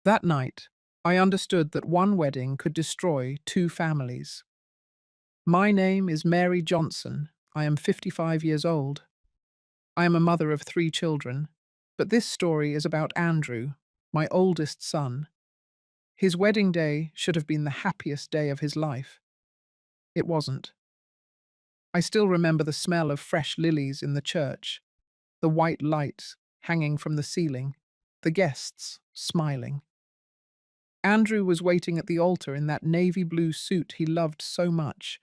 That night, I understood that one wedding could destroy two families. My name is Mary Johnson. I am 55 years old. I am a mother of three children. But this story is about Andrew, my oldest son. His wedding day should have been the happiest day of his life. It wasn't. I still remember the smell of fresh lilies in the church, the white lights hanging from the ceiling, the guests smiling. Andrew was waiting at the altar in that navy blue suit he loved so much.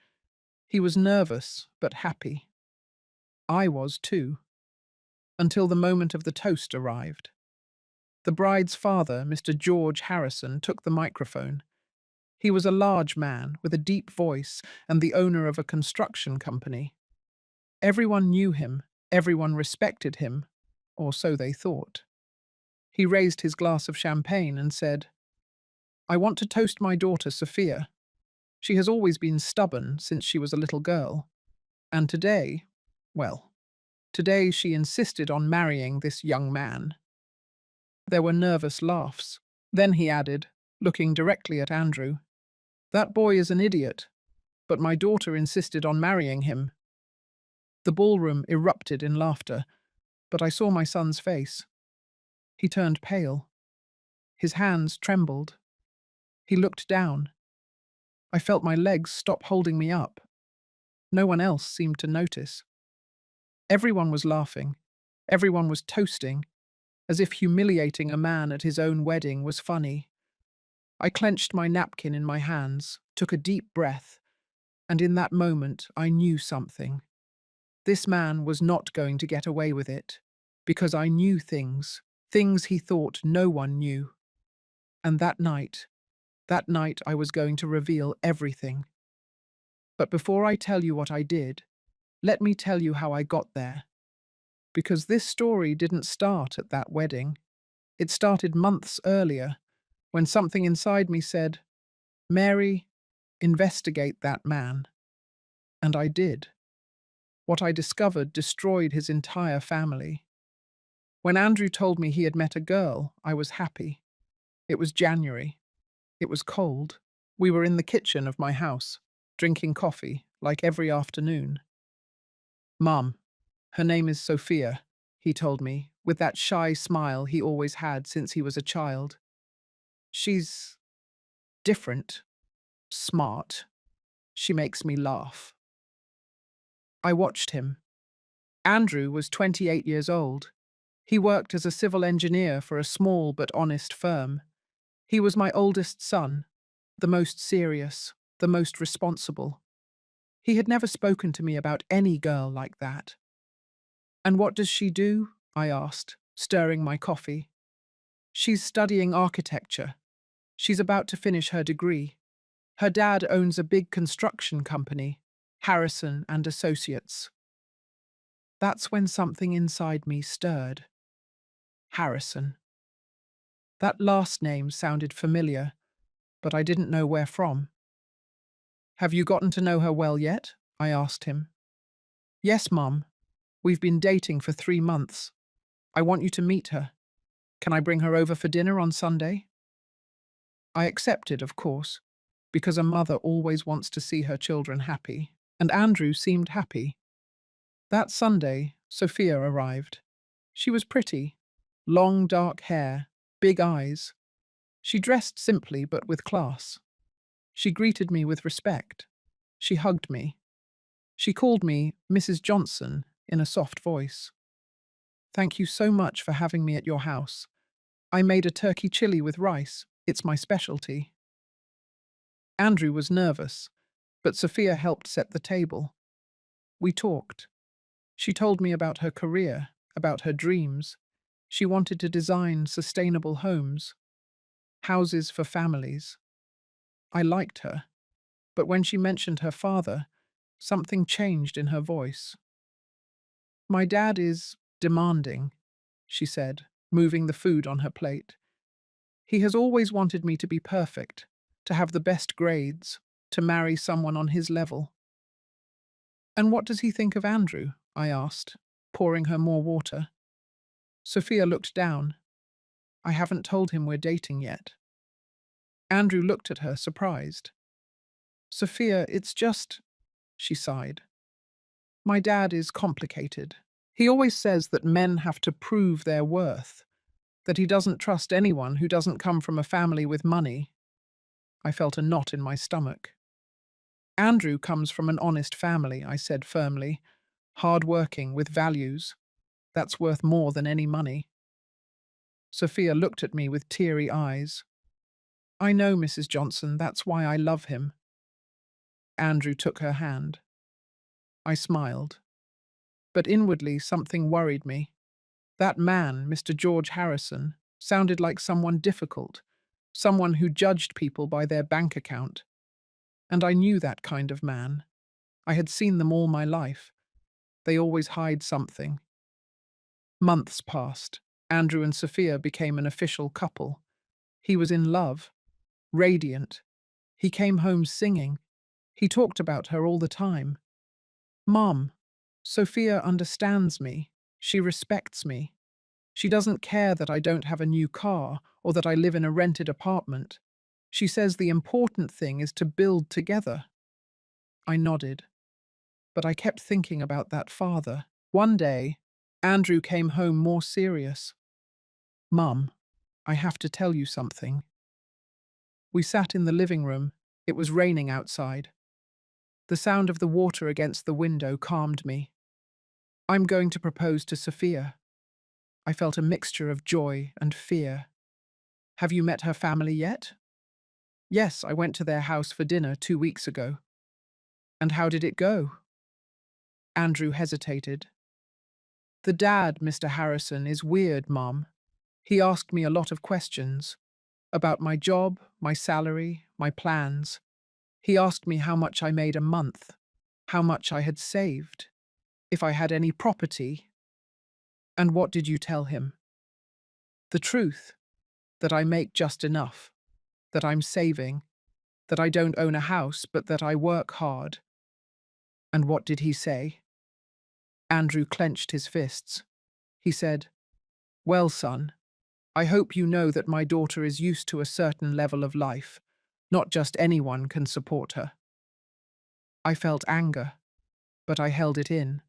He was nervous, but happy. I was too, until the moment of the toast arrived. The bride's father, Mr. George Harrison, took the microphone. He was a large man with a deep voice and the owner of a construction company. Everyone knew him, everyone respected him, or so they thought. He raised his glass of champagne and said, "I want to toast my daughter, Sophia. She has always been stubborn since she was a little girl. And today, well, today she insisted on marrying this young man." There were nervous laughs. Then he added, looking directly at Andrew, "That boy is an idiot, but my daughter insisted on marrying him." The ballroom erupted in laughter, but I saw my son's face. He turned pale. His hands trembled. He looked down. I felt my legs stop holding me up. No one else seemed to notice. Everyone was laughing. Everyone was toasting, as if humiliating a man at his own wedding was funny. I clenched my napkin in my hands, took a deep breath, and in that moment I knew something. This man was not going to get away with it, because I knew things he thought no one knew. And that night I was going to reveal everything. But before I tell you what I did, let me tell you how I got there. Because this story didn't start at that wedding. It started months earlier, when something inside me said, "Mary, investigate that man." And I did. What I discovered destroyed his entire family. When Andrew told me he had met a girl, I was happy. It was January. It was cold. We were in the kitchen of my house, drinking coffee, like every afternoon. "Mum, her name is Sophia," he told me, with that shy smile he always had since he was a child. "She's different, smart. She makes me laugh." I watched him. Andrew was 28 years old. He worked as a civil engineer for a small but honest firm. He was my oldest son, the most serious, the most responsible. He had never spoken to me about any girl like that. "And what does she do?" I asked, stirring my coffee. "She's studying architecture. She's about to finish her degree. Her dad owns a big construction company, Harrison and Associates." That's when something inside me stirred. Harrison. That last name sounded familiar, but I didn't know where from. "Have you gotten to know her well yet?" I asked him. "Yes, Mum. We've been dating for 3 months. I want you to meet her. Can I bring her over for dinner on Sunday?" I accepted, of course, because a mother always wants to see her children happy, and Andrew seemed happy. That Sunday, Sophia arrived. She was pretty, long dark hair, big eyes. She dressed simply but with class. She greeted me with respect. She hugged me. She called me Mrs. Johnson in a soft voice. "Thank you so much for having me at your house. I made a turkey chili with rice. It's my specialty." Andrew was nervous, but Sophia helped set the table. We talked. She told me about her career, about her dreams. She wanted to design sustainable homes, houses for families. I liked her, but when she mentioned her father, something changed in her voice. "My dad is demanding," she said, moving the food on her plate. "He has always wanted me to be perfect, to have the best grades, to marry someone on his level." "And what does he think of Andrew?" I asked, pouring her more water. Sophia looked down. I haven't told him we're dating yet. Andrew looked at her, surprised. Sophia, it's just, she sighed. My dad is complicated. He always says that men have to prove their worth, that he doesn't trust anyone who doesn't come from a family with money. I felt a knot in my stomach. Andrew comes from an honest family, I said firmly. Hard-working, with values. That's worth more than any money. Sophia looked at me with teary eyes. I know, Mrs. Johnson, that's why I love him. Andrew took her hand. I smiled. But inwardly something worried me. That man, Mr. George Harrison, sounded like someone difficult, someone who judged people by their bank account. And I knew that kind of man. I had seen them all my life. They always hide something. Months passed. Andrew and Sophia became an official couple. He was in love, radiant. He came home singing. He talked about her all the time. Mom, Sophia understands me. She respects me. She doesn't care that I don't have a new car or that I live in a rented apartment. She says the important thing is to build together. I nodded, but I kept thinking about that father. One day, Andrew came home more serious. Mum, I have to tell you something. We sat in the living room. It was raining outside. The sound of the water against the window calmed me. I'm going to propose to Sophia. I felt a mixture of joy and fear. Have you met her family yet? Yes, I went to their house for dinner 2 weeks ago. And how did it go? Andrew hesitated. The dad, Mr. Harrison, is weird, Mom. He asked me a lot of questions about my job, my salary, my plans. He asked me how much I made a month, how much I had saved, if I had any property. And what did you tell him? The truth, that I make just enough, that I'm saving, that I don't own a house, but that I work hard. And what did he say? Andrew clenched his fists. He said, Well, son, I hope you know that my daughter is used to a certain level of life. Not just anyone can support her. I felt anger, but I held it in.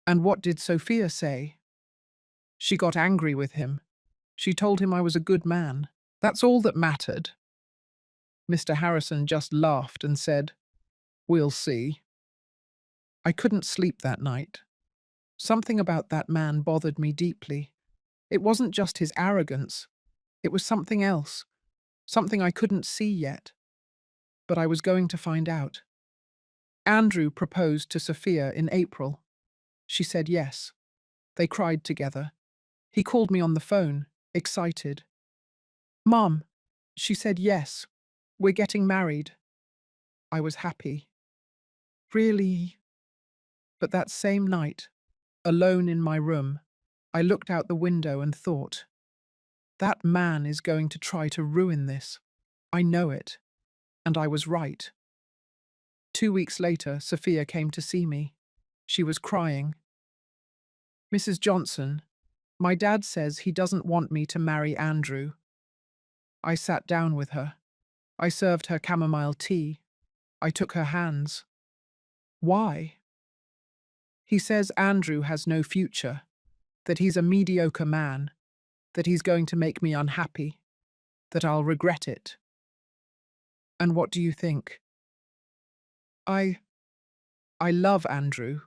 And what did Sophia say? She got angry with him. She told him I was a good man. That's all that mattered. Mr. Harrison just laughed and said, We'll see. I couldn't sleep that night. Something about that man bothered me deeply. It wasn't just his arrogance. It was something else, something I couldn't see yet. But I was going to find out. Andrew proposed to Sophia in April. She said yes. They cried together. He called me on the phone, excited. Mom, she said yes. We're getting married. I was happy. Really? But that same night, alone in my room, I looked out the window and thought, that man is going to try to ruin this. I know it. And I was right. 2 weeks later, Sophia came to see me. She was crying. Mrs. Johnson, my dad says he doesn't want me to marry Andrew. I sat down with her. I served her chamomile tea. I took her hands. Why? He says Andrew has no future, that he's a mediocre man, that he's going to make me unhappy, that I'll regret it. And what do you think? I love Andrew,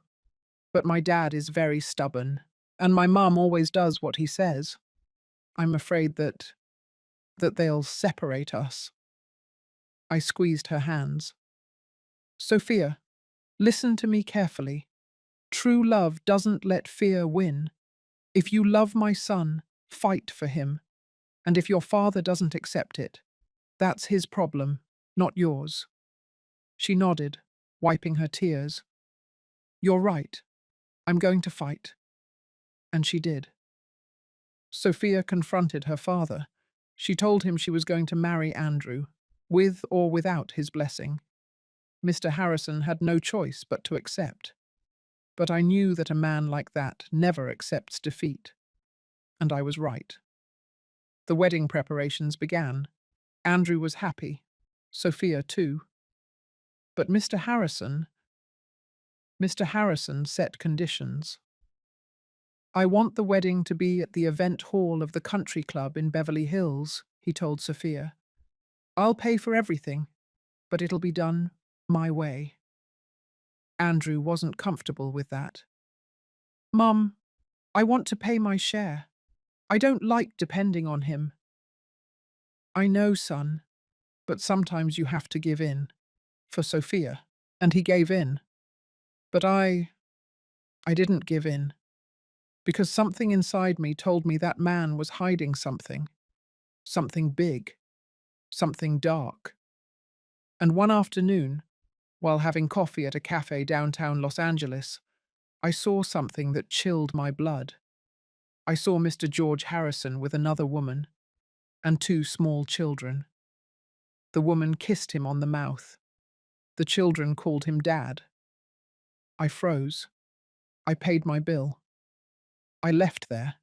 but my dad is very stubborn, and my mum always does what he says. I'm afraid that they'll separate us. I squeezed her hands. Sophia, listen to me carefully. True love doesn't let fear win. If you love my son, fight for him. And if your father doesn't accept it, that's his problem, not yours. She nodded, wiping her tears. You're right. I'm going to fight. And she did. Sophia confronted her father. She told him she was going to marry Andrew, with or without his blessing. Mr. Harrison had no choice but to accept. But I knew that a man like that never accepts defeat. And I was right. The wedding preparations began. Andrew was happy. Sophia too. But Mr. Harrison set conditions. I want the wedding to be at the event hall of the country club in Beverly Hills, he told Sophia. I'll pay for everything, but it'll be done my way. Andrew wasn't comfortable with that. Mum, I want to pay my share. I don't like depending on him. I know, son, but sometimes you have to give in. For Sophia. And he gave in. But I didn't give in. Because something inside me told me that man was hiding something. Something big. Something dark. And one afternoon, while having coffee at a cafe downtown Los Angeles, I saw something that chilled my blood. I saw Mr. George Harrison with another woman and two small children. The woman kissed him on the mouth. The children called him Dad. I froze. I paid my bill. I left there.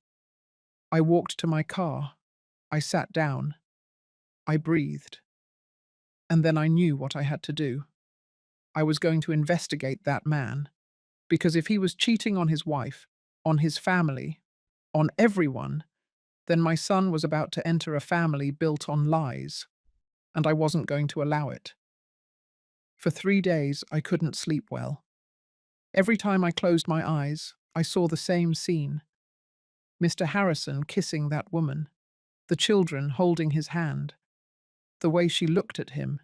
I walked to my car. I sat down. I breathed. And then I knew what I had to do. I was going to investigate that man, because if he was cheating on his wife, on his family, on everyone, then my son was about to enter a family built on lies, and I wasn't going to allow it. For 3 days, I couldn't sleep well. Every time I closed my eyes, I saw the same scene. Mr. Harrison kissing that woman, the children holding his hand, the way she looked at him,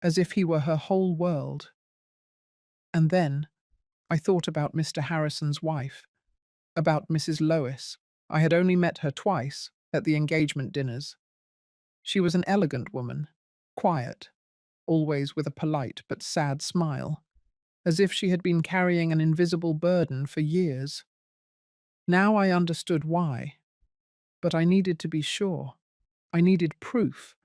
as if he were her whole world. And then I thought about Mr. Harrison's wife, about Mrs. Lois. I had only met her twice, at the engagement dinners. She was an elegant woman, quiet, always with a polite but sad smile, as if she had been carrying an invisible burden for years. Now I understood why, but I needed to be sure. I needed proof,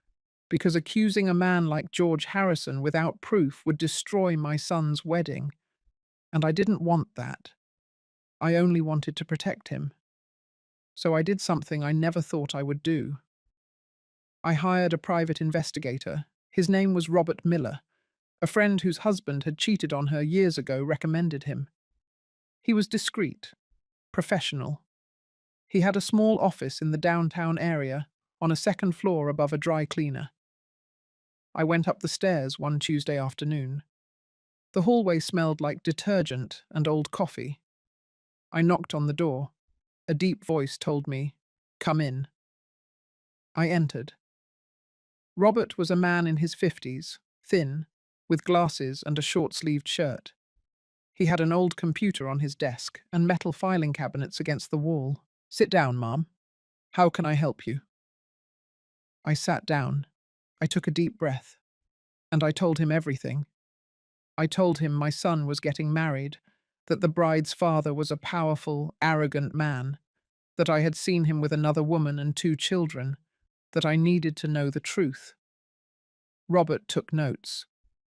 because accusing a man like George Harrison without proof would destroy my son's wedding, and I didn't want that. I only wanted to protect him. So I did something I never thought I would do. I hired a private investigator. His name was Robert Miller. A friend whose husband had cheated on her years ago recommended him. He was discreet, professional. He had a small office in the downtown area, on a second floor above a dry cleaner. I went up the stairs one Tuesday afternoon. The hallway smelled like detergent and old coffee. I knocked on the door. A deep voice told me, "Come in." I entered. Robert was a man in his 50s, thin, with glasses and a short-sleeved shirt. He had an old computer on his desk and metal filing cabinets against the wall. "Sit down, Mom. How can I help you?" I sat down. I took a deep breath. And I told him everything. I told him my son was getting married, that the bride's father was a powerful, arrogant man, that I had seen him with another woman and two children, that I needed to know the truth. Robert took notes.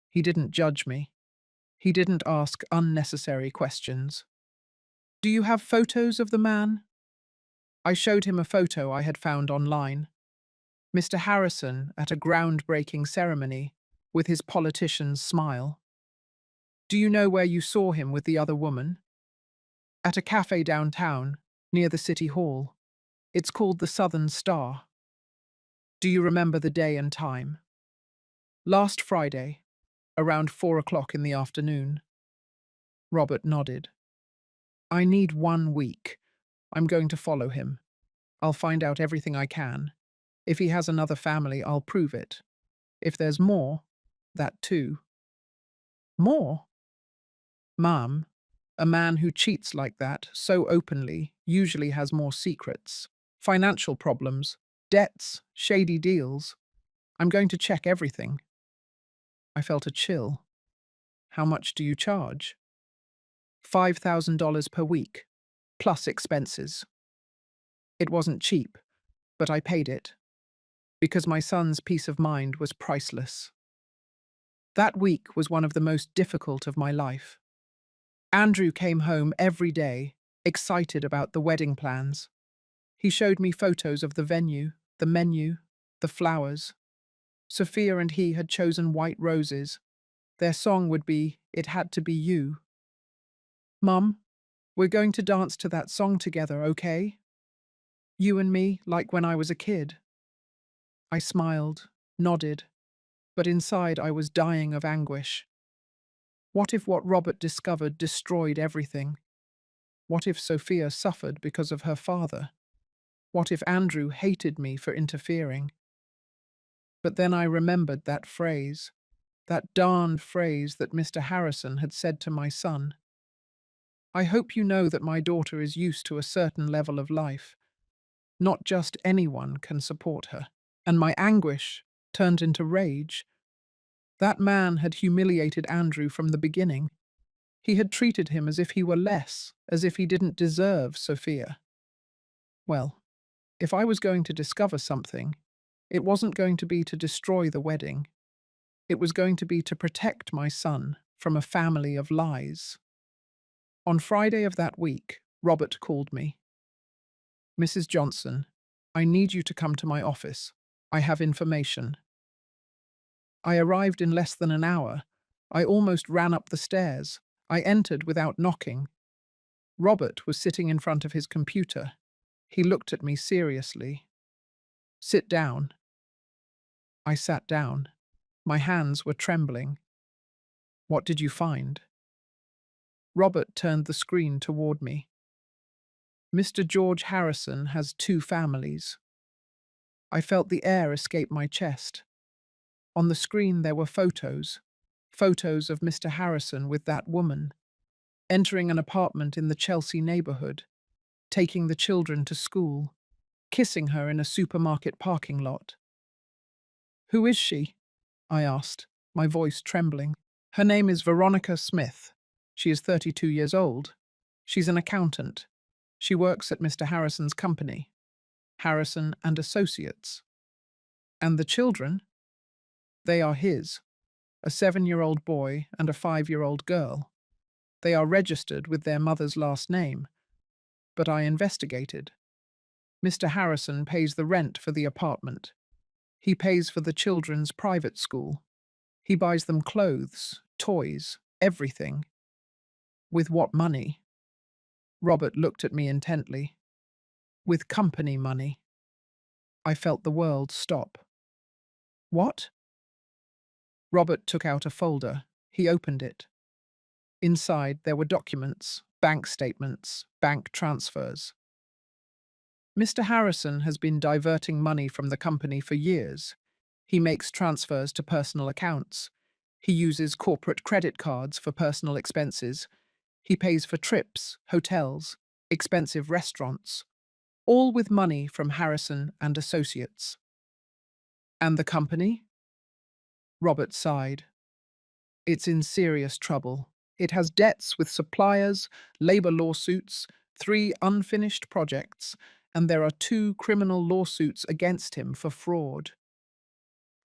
He didn't judge me. He didn't ask unnecessary questions. "Do you have photos of the man?" I showed him a photo I had found online. Mr. Harrison at a groundbreaking ceremony, with his politician's smile. "Do you know where you saw him with the other woman?" "At a cafe downtown, near the city hall. It's called the Southern Star." "Do you remember the day and time?" "Last Friday, around 4 o'clock in the afternoon." Robert nodded. "I need 1 week. I'm going to follow him. I'll find out everything I can. If he has another family, I'll prove it. If there's more, that too." "More?" "Ma'am, a man who cheats like that, so openly, usually has more secrets. Financial problems, debts, shady deals. I'm going to check everything." I felt a chill. "How much do you charge?" $5,000 per week, plus expenses. It wasn't cheap, but I paid it, because my son's peace of mind was priceless. That week was one of the most difficult of my life. Andrew came home every day, excited about the wedding plans. He showed me photos of the venue, the menu, the flowers. Sophia and he had chosen white roses. Their song would be, "It Had to Be You." "Mum, we're going to dance to that song together, okay? You and me, like when I was a kid." I smiled, nodded, but inside I was dying of anguish. What if what Robert discovered destroyed everything? What if Sophia suffered because of her father? What if Andrew hated me for interfering? But then I remembered that phrase, that darned phrase that Mr. Harrison had said to my son. "I hope you know that my daughter is used to a certain level of life. Not just anyone can support her." And my anguish turned into rage. That man had humiliated Andrew from the beginning. He had treated him as if he were less, as if he didn't deserve Sophia. Well, if I was going to discover something, it wasn't going to be to destroy the wedding. It was going to be to protect my son from a family of lies. On Friday of that week, Robert called me. "Mrs. Johnson, I need you to come to my office. I have information." I arrived in less than an hour. I almost ran up the stairs. I entered without knocking. Robert was sitting in front of his computer. He looked at me seriously. "Sit down." I sat down. My hands were trembling. "What did you find?" Robert turned the screen toward me. "Mr. George Harrison has two families." I felt the air escape my chest. On the screen there were photos. Photos of Mr. Harrison with that woman, entering an apartment in the Chelsea neighborhood, taking the children to school, kissing her in a supermarket parking lot. "Who is she?" I asked, my voice trembling. "Her name is Veronica Smith. She is 32 years old. She's an accountant. She works at Mr. Harrison's company, Harrison and Associates." "And the children?" "They are his, a 7-year-old boy and a 5-year-old girl. They are registered with their mother's last name. But I investigated. Mr. Harrison pays the rent for the apartment. He pays for the children's private school. He buys them clothes, toys, everything." "With what money?" Robert looked at me intently. "With company money." I felt the world stop. "What?" Robert took out a folder. He opened it. Inside there were documents, bank statements, bank transfers. "Mr. Harrison has been diverting money from the company for years. He makes transfers to personal accounts. He uses corporate credit cards for personal expenses. He pays for trips, hotels, expensive restaurants, all with money from Harrison and Associates." "And the company?" Robert sighed. "It's in serious trouble. It has debts with suppliers, labor lawsuits, 3 unfinished projects, and there are 2 criminal lawsuits against him for fraud."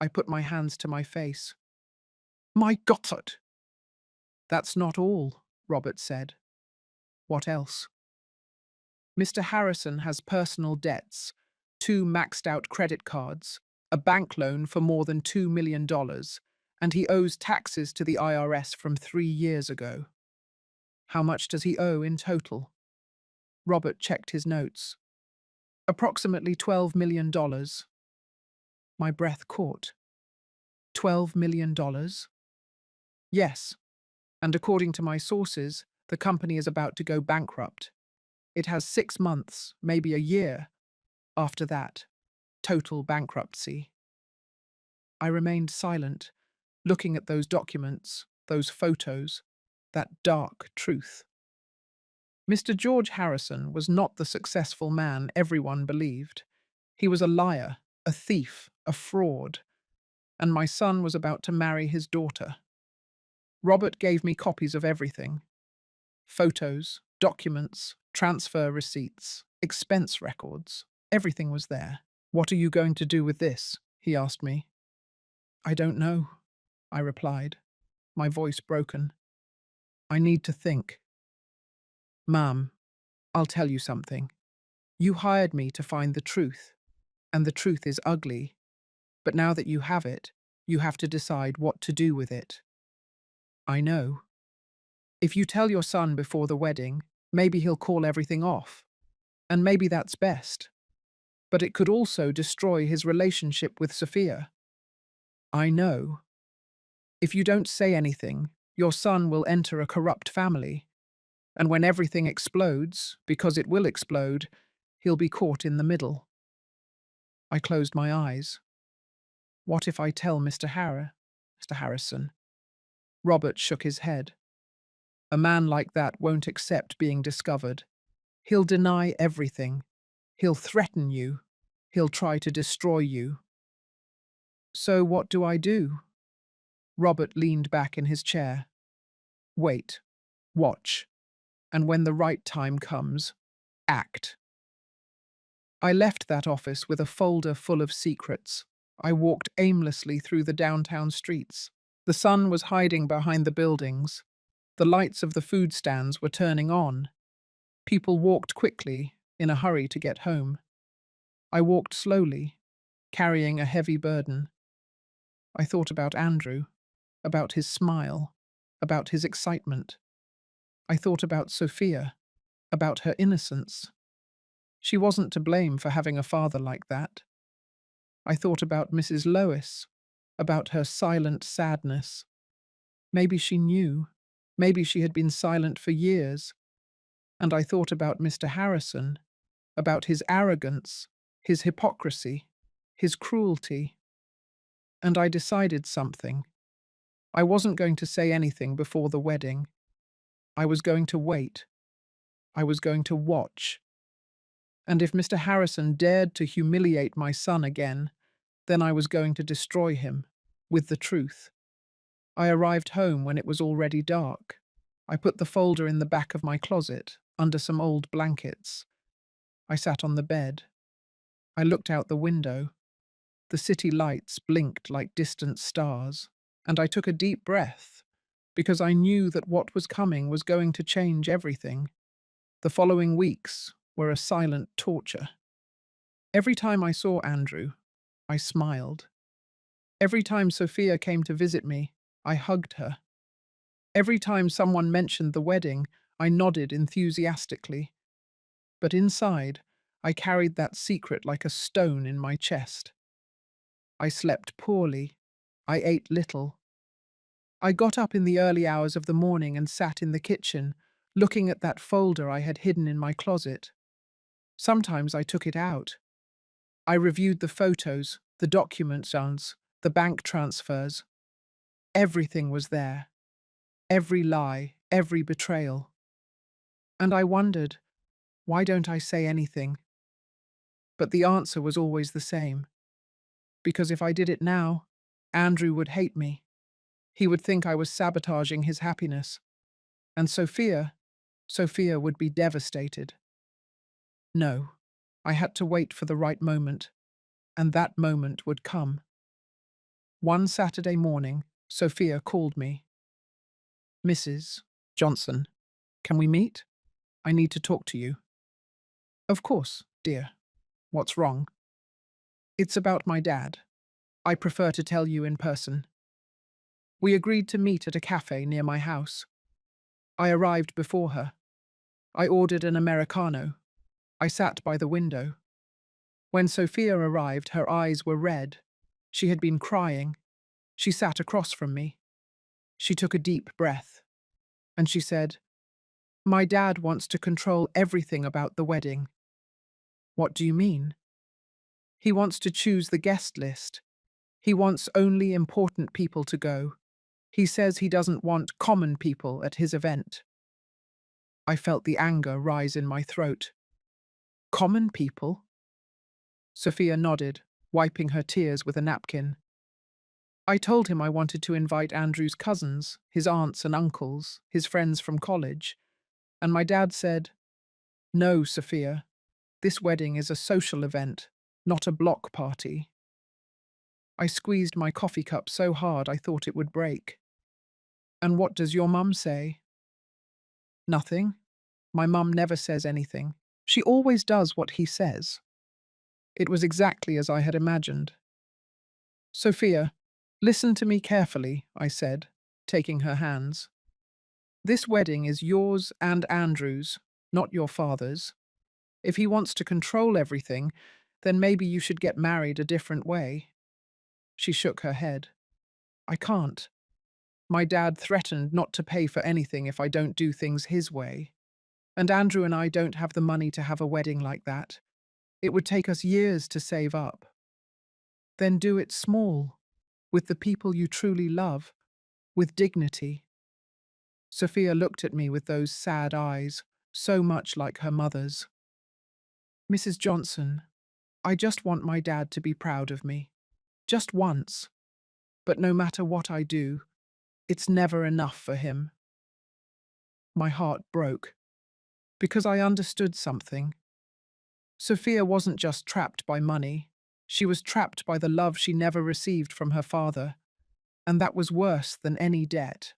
I put my hands to my face. "My Gott!" "That's not all," Robert said. "What else?" "Mr. Harrison has personal debts, 2 maxed-out credit cards, a bank loan for more than $2 million, and he owes taxes to the IRS from 3 years ago." "How much does he owe in total?" Robert checked his notes. "Approximately $12 million." My breath caught. $12 million? "Yes, and according to my sources, the company is about to go bankrupt. It has 6 months, maybe a year. After that, total bankruptcy." I remained silent, looking at those documents, those photos, that dark truth. Mr. George Harrison was not the successful man everyone believed. He was a liar, a thief, a fraud, and my son was about to marry his daughter. Robert gave me copies of everything: photos, documents, transfer receipts, expense records. Everything was there. "What are you going to do with this?" he asked me. "I don't know," I replied, my voice broken. "I need to think." "Ma'am, I'll tell you something. You hired me to find the truth, And the truth is ugly. But now that you have it, you have to decide what to do with it. I know. If you tell your son before the wedding, maybe he'll call everything off. And maybe that's best. But it could also destroy his relationship with Sophia. I know. If you don't say anything, your son will enter a corrupt family. And when everything explodes, because it will explode, he'll be caught in the middle. I closed my eyes. What if I tell Mr. Harrison? Robert shook his head. A man like that won't accept being discovered. He'll deny everything. He'll threaten you. He'll try to destroy you. So what do I do? Robert leaned back in his chair. Wait. Watch. And when the right time comes, act. I left that office with a folder full of secrets. I walked aimlessly through the downtown streets. The sun was hiding behind the buildings. The lights of the food stands were turning on. People walked quickly, in a hurry to get home. I walked slowly, carrying a heavy burden. I thought about Andrew, about his smile, about his excitement. I thought about Sophia, about her innocence. She wasn't to blame for having a father like that. I thought about Mrs. Lois, about her silent sadness. Maybe she knew. Maybe she had been silent for years. And I thought about Mr. Harrison, about his arrogance, his hypocrisy, his cruelty. And I decided something. I wasn't going to say anything before the wedding. I was going to wait. I was going to watch. And if Mr. Harrison dared to humiliate my son again, then I was going to destroy him, with the truth. I arrived home when it was already dark. I put the folder in the back of my closet, under some old blankets. I sat on the bed. I looked out the window. The city lights blinked like distant stars, and I took a deep breath, because I knew that what was coming was going to change everything. The following weeks were a silent torture. Every time I saw Andrew, I smiled. Every time Sophia came to visit me, I hugged her. Every time someone mentioned the wedding, I nodded enthusiastically. But inside, I carried that secret like a stone in my chest. I slept poorly. I ate little. I got up in the early hours of the morning and sat in the kitchen, looking at that folder I had hidden in my closet. Sometimes I took it out. I reviewed the photos, the documents, the bank transfers. Everything was there. Every lie, every betrayal. And I wondered, why don't I say anything? But the answer was always the same. Because if I did it now, Andrew would hate me. He would think I was sabotaging his happiness. And Sophia would be devastated. No, I had to wait for the right moment, and that moment would come. One Saturday morning, Sophia called me. Mrs. Johnson, can we meet? I need to talk to you. Of course, dear. What's wrong? It's about my dad. I prefer to tell you in person. We agreed to meet at a cafe near my house. I arrived before her. I ordered an Americano. I sat by the window. When Sophia arrived, her eyes were red. She had been crying. She sat across from me. She took a deep breath. And she said, "My dad wants to control everything about the wedding." What do you mean? He wants to choose the guest list. He wants only important people to go. He says he doesn't want common people at his event. I felt the anger rise in my throat. Common people? Sophia nodded, wiping her tears with a napkin. I told him I wanted to invite Andrew's cousins, his aunts and uncles, his friends from college, and my dad said, "No, Sophia, this wedding is a social event, not a block party." I squeezed my coffee cup so hard I thought it would break. "And what does your mum say?" "Nothing. My mum never says anything. She always does what he says." It was exactly as I had imagined. Sophia, listen to me carefully, I said, taking her hands. This wedding is yours and Andrew's, not your father's. If he wants to control everything, then maybe you should get married a different way. She shook her head. I can't. My dad threatened not to pay for anything if I don't do things his way. And Andrew and I don't have the money to have a wedding like that. It would take us years to save up. Then do it small, with the people you truly love, with dignity. Sophia looked at me with those sad eyes, so much like her mother's. Mrs. Johnson, I just want my dad to be proud of me. Just once. But no matter what I do, it's never enough for him. My heart broke, because I understood something. Sophia wasn't just trapped by money. She was trapped by the love she never received from her father, and that was worse than any debt.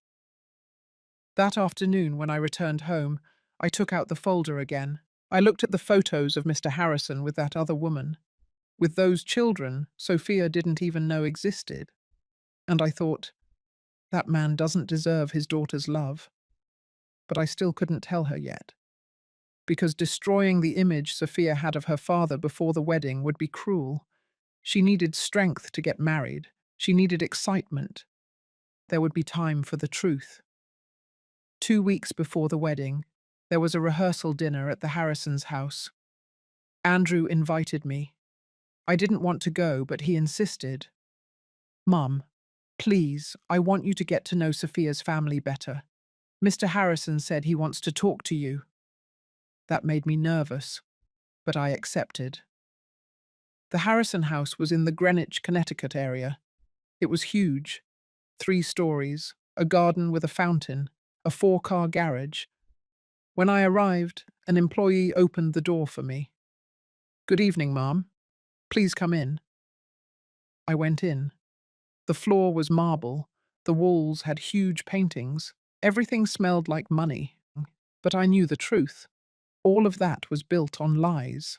That afternoon, when I returned home, I took out the folder again. I looked at the photos of Mr. Harrison with that other woman, with those children Sophia didn't even know existed. And I thought, that man doesn't deserve his daughter's love. But I still couldn't tell her yet, because destroying the image Sophia had of her father before the wedding would be cruel. She needed strength to get married. She needed excitement. There would be time for the truth. 2 weeks before the wedding, there was a rehearsal dinner at the Harrisons' house. Andrew invited me. I didn't want to go, but he insisted. Mum, please, I want you to get to know Sophia's family better. Mr. Harrison said he wants to talk to you. That made me nervous, but I accepted. The Harrison house was in the Greenwich, Connecticut area. It was huge, 3 stories, a garden with a fountain, a 4-car garage. When I arrived, an employee opened the door for me. Good evening, ma'am. Please come in. I went in. The floor was marble. The walls had huge paintings. Everything smelled like money. But I knew the truth. All of that was built on lies.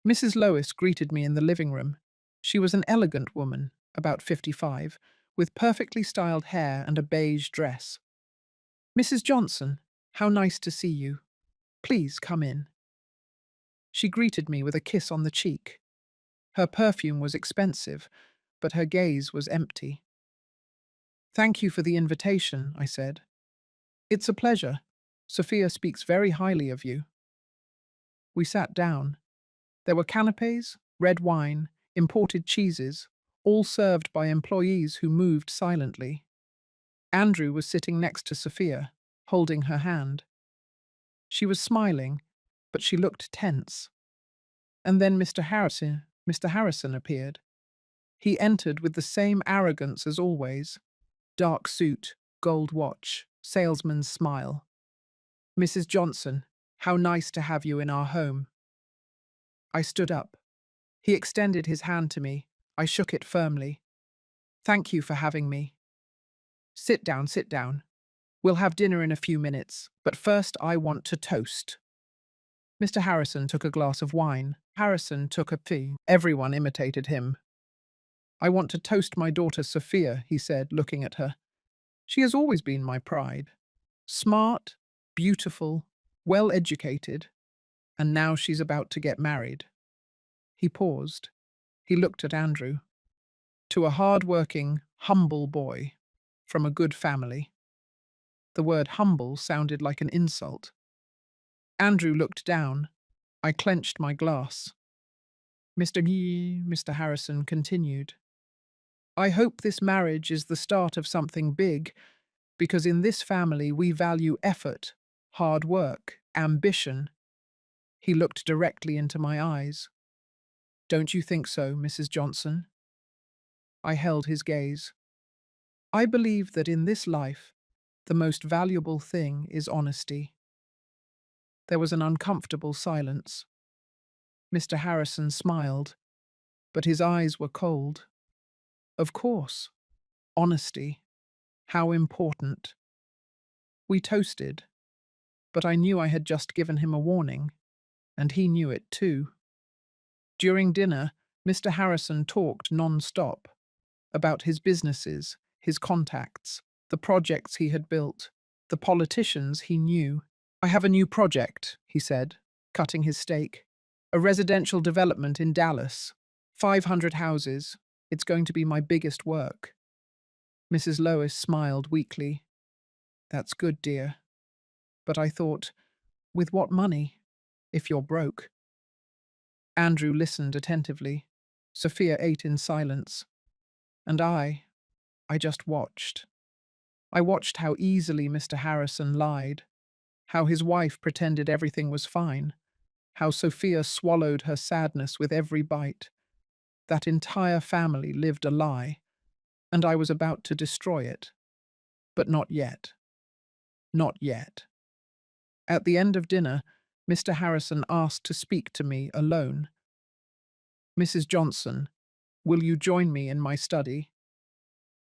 Mrs. Lois greeted me in the living room. She was an elegant woman, about 55, with perfectly styled hair and a beige dress. Mrs. Johnson, how nice to see you. Please come in. She greeted me with a kiss on the cheek. Her perfume was expensive, but her gaze was empty. Thank you for the invitation, I said. It's a pleasure. Sophia speaks very highly of you. We sat down. There were canapes, red wine, imported cheeses, all served by employees who moved silently. Andrew was sitting next to Sophia, holding her hand. She was smiling, but she looked tense. And then Mr. Harrison appeared. He entered with the same arrogance as always. Dark suit, gold watch, salesman's smile. Mrs. Johnson, how nice to have you in our home. I stood up. He extended his hand to me. I shook it firmly. Thank you for having me. Sit down, sit down. We'll have dinner in a few minutes, but first I want to toast. Mr. Harrison took a glass of wine. Harrison took a tea. Everyone imitated him. I want to toast my daughter Sophia, he said, looking at her. She has always been my pride. Smart, beautiful, well-educated, and now she's about to get married. He paused. He looked at Andrew. To a hard-working, humble boy, from a good family. The word humble sounded like an insult. Andrew looked down. I clenched my glass. Mr. Harrison continued. I hope this marriage is the start of something big, because in this family we value effort, hard work, ambition. He looked directly into my eyes. Don't you think so, Mrs. Johnson? I held his gaze. I believe that in this life, the most valuable thing is honesty. There was an uncomfortable silence. Mr. Harrison smiled, but his eyes were cold. Of course. Honesty. How important. We toasted, but I knew I had just given him a warning, and he knew it too. During dinner, Mr. Harrison talked non-stop about his businesses, his contacts, the projects he had built, the politicians he knew. I have a new project, he said, cutting his steak. A residential development in Dallas. 500 houses. It's going to be my biggest work. Mrs. Lois smiled weakly. That's good, dear. But I thought, with what money? If you're broke. Andrew listened attentively. Sophia ate in silence. And I just watched. I watched how easily Mr. Harrison lied, how his wife pretended everything was fine, how Sophia swallowed her sadness with every bite. That entire family lived a lie, and I was about to destroy it. But not yet. Not yet. At the end of dinner, Mr. Harrison asked to speak to me alone. Mrs. Johnson, will you join me in my study?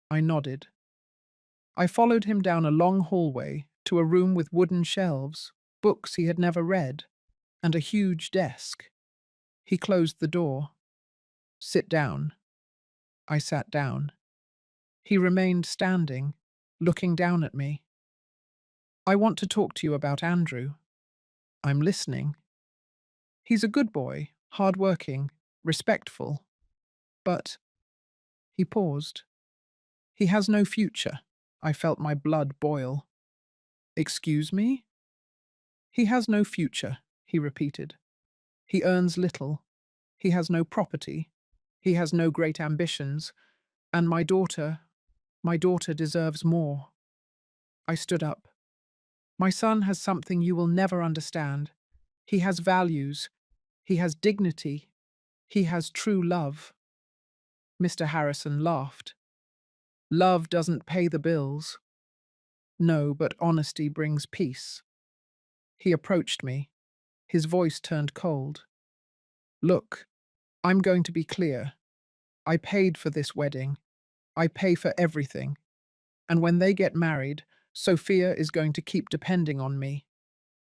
I nodded. I followed him down a long hallway to a room with wooden shelves, books he had never read, and a huge desk. He closed the door. Sit down. I sat down. He remained standing, looking down at me. I want to talk to you about Andrew. I'm listening. He's a good boy, hard-working, respectful. But he paused. He has no future. I felt my blood boil. Excuse me? He has no future, he repeated. He earns little. He has no property. He has no great ambitions. And my daughter deserves more. I stood up. My son has something you will never understand. He has values. He has dignity. He has true love. Mr. Harrison laughed. Love doesn't pay the bills. No, but honesty brings peace. He approached me. His voice turned cold. Look, I'm going to be clear. I paid for this wedding. I pay for everything. And when they get married, Sophia is going to keep depending on me.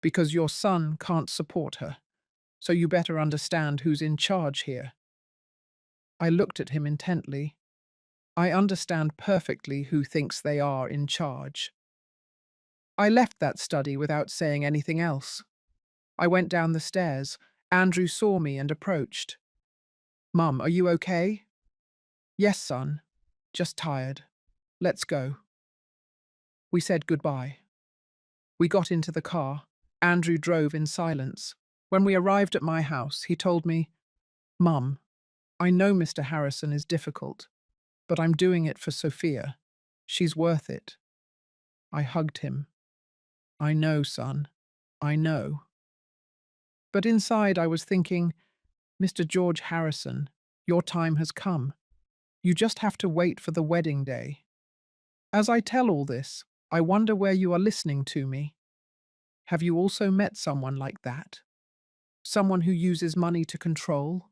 Because your son can't support her. So you better understand who's in charge here. I looked at him intently. I understand perfectly who thinks they are in charge. I left that study without saying anything else. I went down the stairs. Andrew saw me and approached. Mum, are you okay? Yes, son. Just tired. Let's go. We said goodbye. We got into the car. Andrew drove in silence. When we arrived at my house, he told me, Mum, I know Mr. Harrison is difficult, but I'm doing it for Sophia. She's worth it. I hugged him. I know, son. I know. But inside I was thinking, Mr. George Harrison, your time has come. You just have to wait for the wedding day. As I tell all this, I wonder where you are listening to me. Have you also met someone like that? Someone who uses money to control?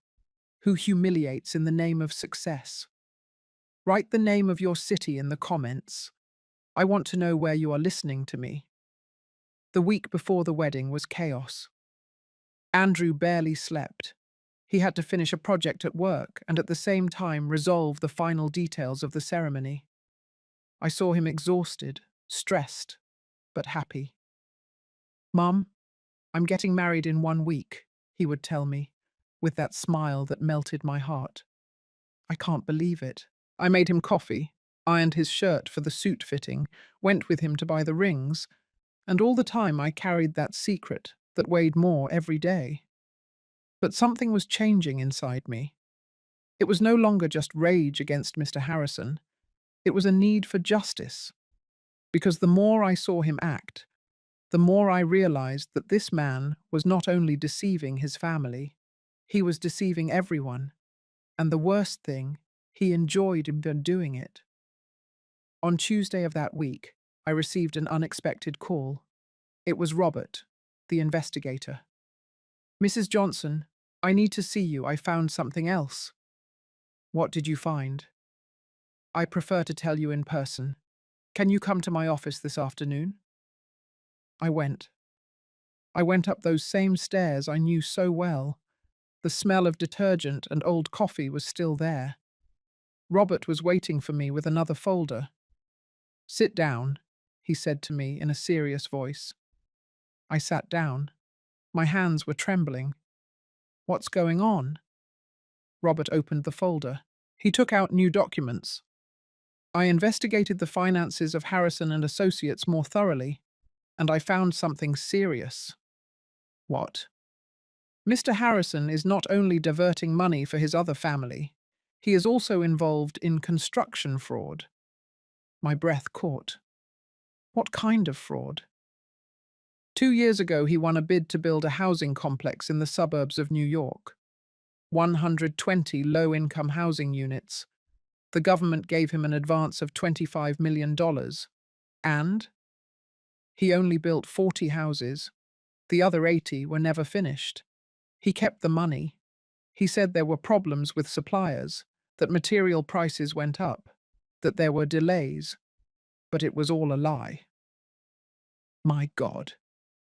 Who humiliates in the name of success? Write the name of your city in the comments. I want to know where you are listening to me. The week before the wedding was chaos. Andrew barely slept. He had to finish a project at work and at the same time resolve the final details of the ceremony. I saw him exhausted, stressed, but happy. Mum, I'm getting married in 1 week, he would tell me, with that smile that melted my heart. I can't believe it. I made him coffee, ironed his shirt for the suit fitting, went with him to buy the rings, and all the time I carried that secret that weighed more every day. But something was changing inside me. It was no longer just rage against Mr. Harrison. It was a need for justice. Because the more I saw him act, the more I realized that this man was not only deceiving his family, he was deceiving everyone. And the worst thing, he enjoyed in doing it. On Tuesday of that week, I received an unexpected call. It was Robert, the investigator. Mrs. Johnson, I need to see you. I found something else. What did you find? I prefer to tell you in person. Can you come to my office this afternoon? I went. I went up those same stairs I knew so well. The smell of detergent and old coffee was still there. Robert was waiting for me with another folder. "Sit down," he said to me in a serious voice. I sat down. My hands were trembling. "What's going on?" Robert opened the folder. He took out new documents. I investigated the finances of Harrison and Associates more thoroughly, and I found something serious. What? Mr. Harrison is not only diverting money for his other family, he is also involved in construction fraud. My breath caught. What kind of fraud? 2 years ago, he won a bid to build a housing complex in the suburbs of New York. 120 low-income housing units. The government gave him an advance of $25 million. And he only built 40 houses. The other 80 were never finished. He kept the money. He said there were problems with suppliers, that material prices went up, that there were delays, but it was all a lie. My God,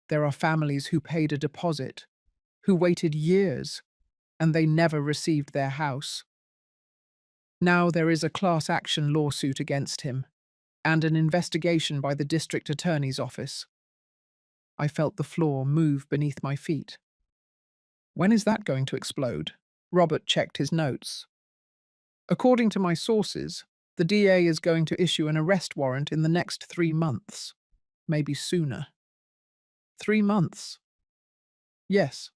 there are families who paid a deposit, who waited years, and they never received their house. Now there is a class action lawsuit against him, and an investigation by the district attorney's office. I felt the floor move beneath my feet. When is that going to explode? Robert checked his notes. According to my sources, the DA is going to issue an arrest warrant in the next 3 months, maybe sooner. 3 months? Yes,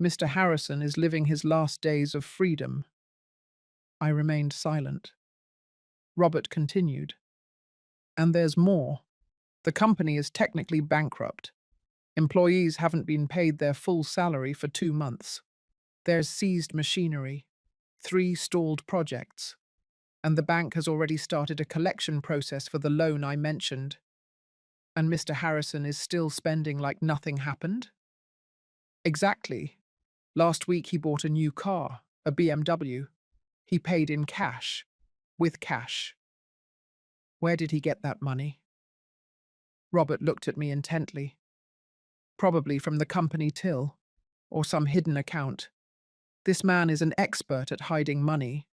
Mr. Harrison is living his last days of freedom. I remained silent. Robert continued. And there's more. The company is technically bankrupt. Employees haven't been paid their full salary for 2 months. There's seized machinery, 3 stalled projects, and the bank has already started a collection process for the loan I mentioned. And Mr. Harrison is still spending like nothing happened? Exactly. Last week he bought a new car, a BMW. He paid in cash, with cash. Where did he get that money? Robert looked at me intently. Probably from the company till, or some hidden account. This man is an expert at hiding money.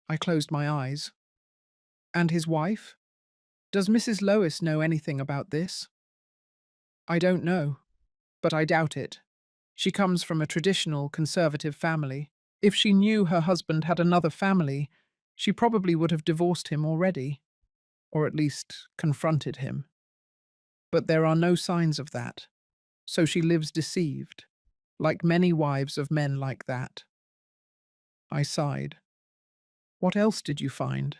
I closed my eyes. And his wife? Does Mrs. Lois know anything about this? I don't know, but I doubt it. She comes from a traditional conservative family. If she knew her husband had another family, she probably would have divorced him already, or at least confronted him. But there are no signs of that, so she lives deceived, like many wives of men like that. I sighed. What else did you find?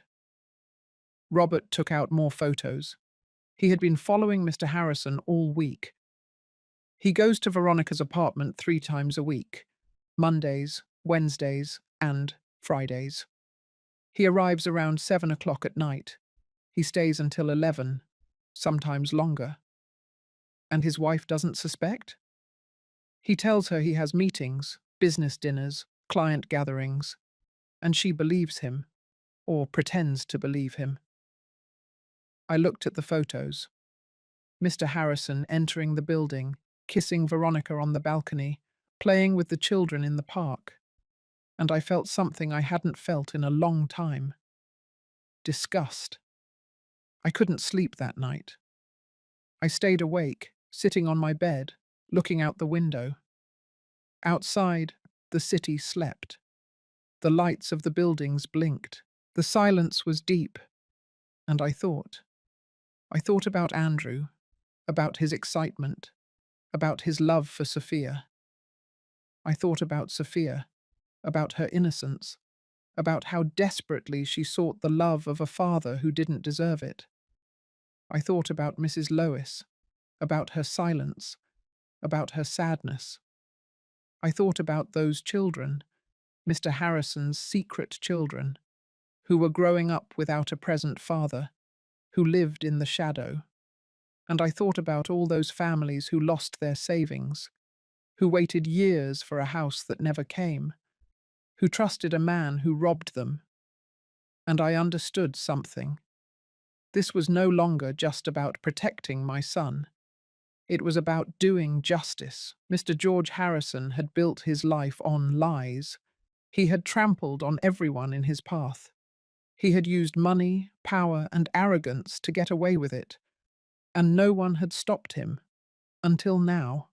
Robert took out more photos. He had been following Mr. Harrison all week. He goes to Veronica's apartment 3 times a week, Mondays, Wednesdays, and Fridays. He arrives around 7 o'clock at night. He stays until 11, sometimes longer. And his wife doesn't suspect? He tells her he has meetings, business dinners, client gatherings, and she believes him, or pretends to believe him. I looked at the photos. Mr. Harrison entering the building, kissing Veronica on the balcony, playing with the children in the park. And I felt something I hadn't felt in a long time. Disgust. I couldn't sleep that night. I stayed awake, sitting on my bed, looking out the window. Outside, the city slept. The lights of the buildings blinked. The silence was deep. And I thought. I thought about Andrew, about his excitement, about his love for Sophia. I thought about Sophia, about her innocence, about how desperately she sought the love of a father who didn't deserve it. I thought about Mrs. Lois, about her silence, about her sadness. I thought about those children, Mr. Harrison's secret children, who were growing up without a present father, who lived in the shadow. And I thought about all those families who lost their savings, who waited years for a house that never came, who trusted a man who robbed them. And I understood something. This was no longer just about protecting my son. It was about doing justice. Mr. George Harrison had built his life on lies. He had trampled on everyone in his path. He had used money, power, and arrogance to get away with it, and no one had stopped him. Until now.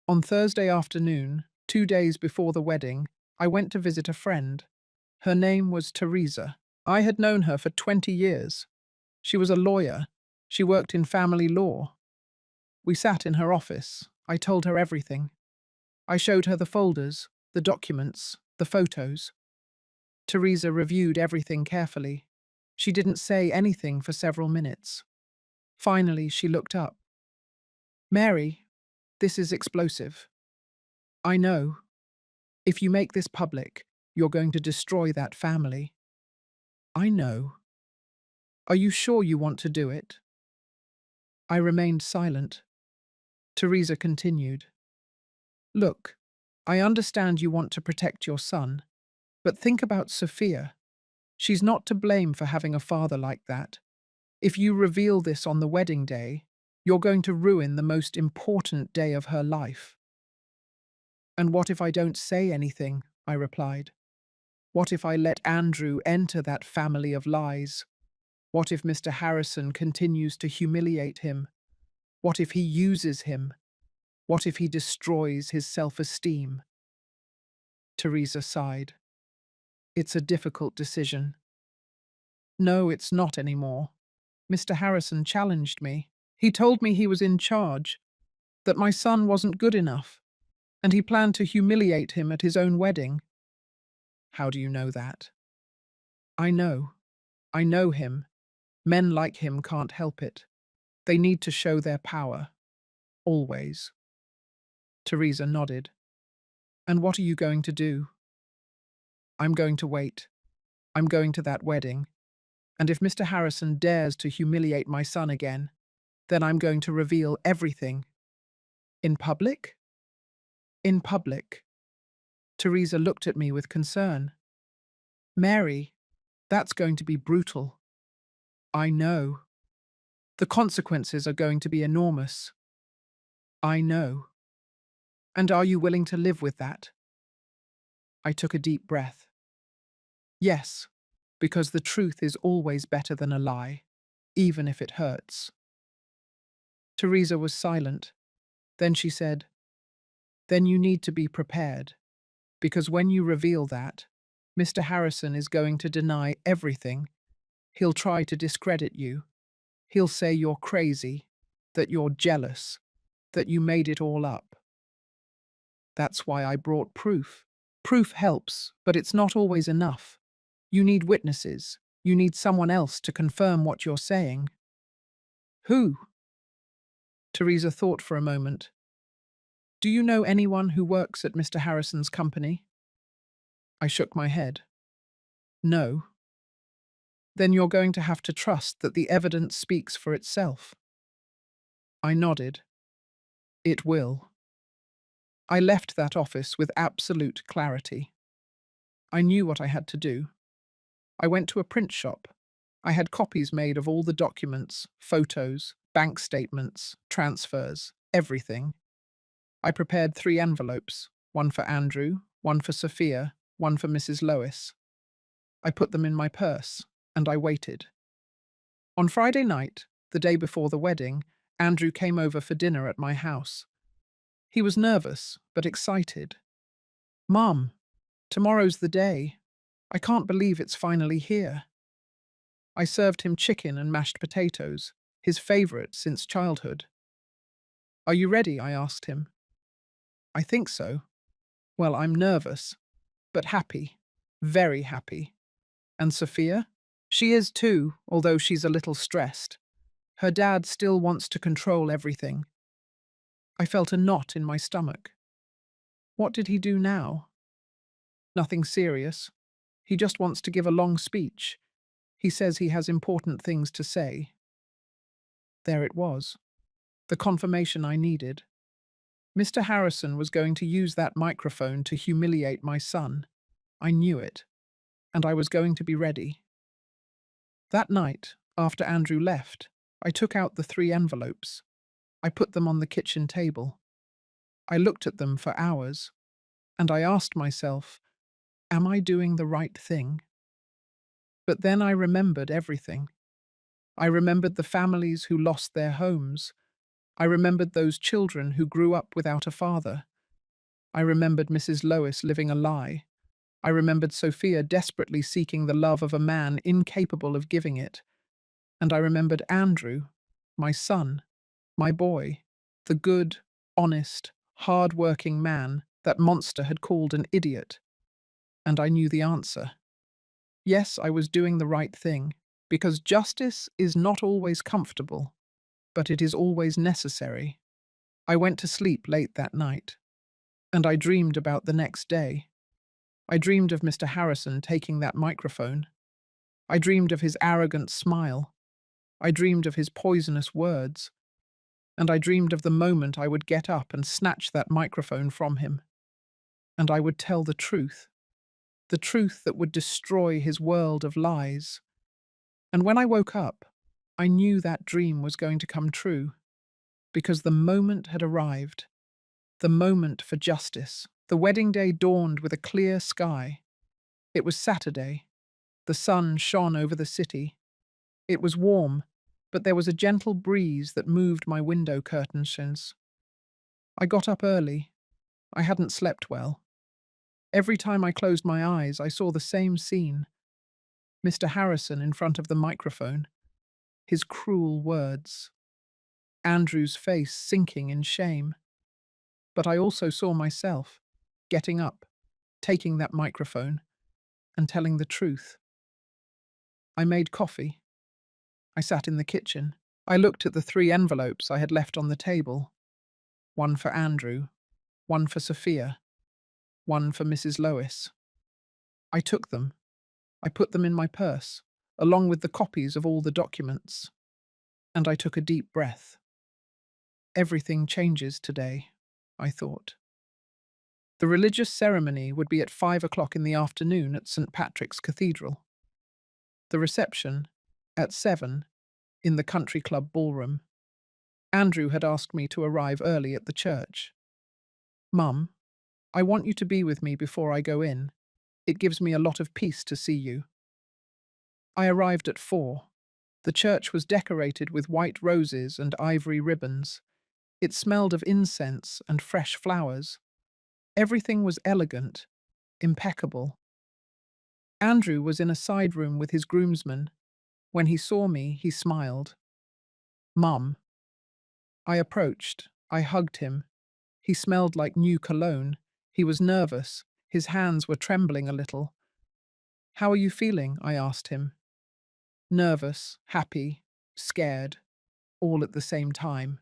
On Thursday afternoon, 2 days before the wedding, I went to visit a friend. Her name was Teresa. I had known her for 20 years. She was a lawyer. She worked in family law. We sat in her office. I told her everything. I showed her the folders, the documents, the photos. Teresa reviewed everything carefully. She didn't say anything for several minutes. Finally, she looked up. "Mary, this is explosive. I know. If you make this public, you're going to destroy that family. I know. Are you sure you want to do it?" I remained silent. Teresa continued. "Look, I understand you want to protect your son, but think about Sophia. She's not to blame for having a father like that. If you reveal this on the wedding day, you're going to ruin the most important day of her life." "And what if I don't say anything?" I replied. "What if I let Andrew enter that family of lies? What if Mr. Harrison continues to humiliate him? What if he uses him? What if he destroys his self-esteem?" Teresa sighed. "It's a difficult decision." "No, it's not anymore. Mr. Harrison challenged me. He told me he was in charge, that my son wasn't good enough, and he planned to humiliate him at his own wedding." "How do you know that?" "I know. I know him. Men like him can't help it. They need to show their power. Always." Teresa nodded. "And what are you going to do?" "I'm going to wait. I'm going to that wedding. And if Mr. Harrison dares to humiliate my son again, then I'm going to reveal everything." "In public?" "In public." Teresa looked at me with concern. "Mary, that's going to be brutal." "I know. The consequences are going to be enormous." "I know. And are you willing to live with that?" I took a deep breath. "Yes, because the truth is always better than a lie, even if it hurts." Teresa was silent. Then she said, "Then you need to be prepared, because when you reveal that, Mr. Harrison is going to deny everything. He'll try to discredit you. He'll say you're crazy, that you're jealous, that you made it all up. That's why I brought proof. Proof helps, but it's not always enough. You need witnesses. You need someone else to confirm what you're saying." "Who?" Teresa thought for a moment. "Do you know anyone who works at Mr. Harrison's company?" I shook my head. "No." "Then you're going to have to trust that the evidence speaks for itself." I nodded. "It will." I left that office with absolute clarity. I knew what I had to do. I went to a print shop. I had copies made of all the documents, photos, bank statements, transfers, everything. I prepared 3 envelopes, one for Andrew, one for Sophia, one for Mrs. Lois. I put them in my purse, and I waited. On Friday night, the day before the wedding, Andrew came over for dinner at my house. He was nervous, but excited. "Mum, tomorrow's the day. I can't believe it's finally here." I served him chicken and mashed potatoes, his favorite since childhood. "Are you ready?" I asked him. "I think so." "Well, I'm nervous, but happy. Very happy." "And Sophia?" "She is too, although she's a little stressed. Her dad still wants to control everything." I felt a knot in my stomach. What did he do now? "Nothing serious. He just wants to give a long speech. He says he has important things to say." There it was. The confirmation I needed. Mr. Harrison was going to use that microphone to humiliate my son. I knew it, and I was going to be ready. That night, after Andrew left, I took out the 3 envelopes. I put them on the kitchen table. I looked at them for hours, and I asked myself, am I doing the right thing? But then I remembered everything. I remembered the families who lost their homes. I remembered those children who grew up without a father. I remembered Mrs. Lois living a lie. I remembered Sophia desperately seeking the love of a man incapable of giving it. And I remembered Andrew, my son, my boy, the good, honest, hard-working man that Monster had called an idiot. And I knew the answer. Yes, I was doing the right thing, because justice is not always comfortable, but it is always necessary. I went to sleep late that night, and I dreamed about the next day. I dreamed of Mr. Harrison taking that microphone. I dreamed of his arrogant smile. I dreamed of his poisonous words. And I dreamed of the moment I would get up and snatch that microphone from him. And I would tell the truth that would destroy his world of lies. And when I woke up, I knew that dream was going to come true, because the moment had arrived, the moment for justice. The wedding day dawned with a clear sky. It was Saturday. The sun shone over the city. It was warm, but there was a gentle breeze that moved my window curtains. I got up early. I hadn't slept well. Every time I closed my eyes, I saw the same scene. Mr. Harrison in front of the microphone, his cruel words, Andrew's face sinking in shame. But I also saw myself, getting up, taking that microphone, and telling the truth. I made coffee. I sat in the kitchen. I looked at the 3 envelopes I had left on the table. One for Andrew, one for Sophia, one for Mrs. Lois. I took them. I put them in my purse, along with the copies of all the documents. And I took a deep breath. Everything changes today, I thought. The religious ceremony would be at 5 o'clock in the afternoon at St. Patrick's Cathedral. The reception, at 7, in the country club ballroom. Andrew had asked me to arrive early at the church. Mum, I want you to be with me before I go in. It gives me a lot of peace to see you. I arrived at 4. The church was decorated with white roses and ivory ribbons. It smelled of incense and fresh flowers. Everything was elegant, impeccable. Andrew was in a side room with his groomsmen. When he saw me, he smiled. Mum. I approached. I hugged him. He smelled like new cologne. He was nervous. His hands were trembling a little. How are you feeling? I asked him. Nervous, happy, scared, all at the same time.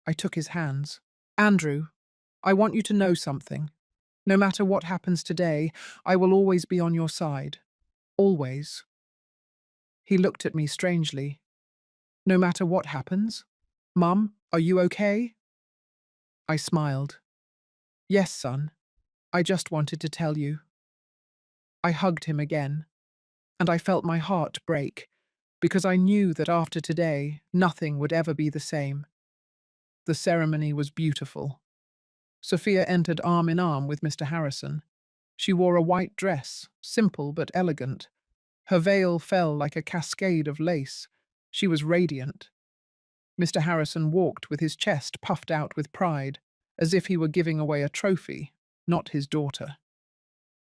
I took his hands. Andrew, I want you to know something. No matter what happens today, I will always be on your side. Always. He looked at me strangely. No matter what happens? Mum, are you okay? I smiled. Yes, son. I just wanted to tell you. I hugged him again, and I felt my heart break, because I knew that after today, nothing would ever be the same. The ceremony was beautiful. Sophia entered arm in arm with Mr. Harrison. She wore a white dress, simple but elegant. Her veil fell like a cascade of lace. She was radiant. Mr. Harrison walked with his chest puffed out with pride, as if he were giving away a trophy, not his daughter.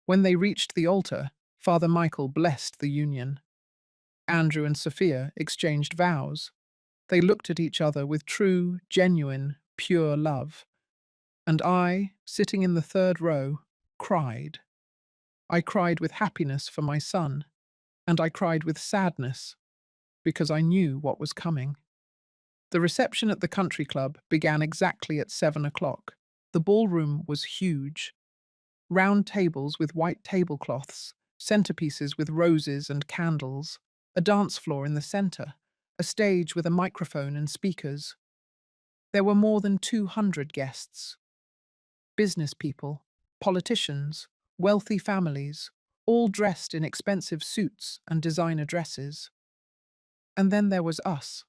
When they reached the altar, Father Michael blessed the union. Andrew and Sophia exchanged vows. They looked at each other with true, genuine, pure love. And I, sitting in the 3rd row, cried. I cried with happiness for my son, and I cried with sadness, because I knew what was coming. The reception at the country club began exactly at 7 o'clock. The ballroom was huge. Round tables with white tablecloths, centerpieces with roses and candles, a dance floor in the center, a stage with a microphone and speakers. There were more than 200 guests. Business people, politicians, wealthy families, all dressed in expensive suits and designer dresses. And then there was us,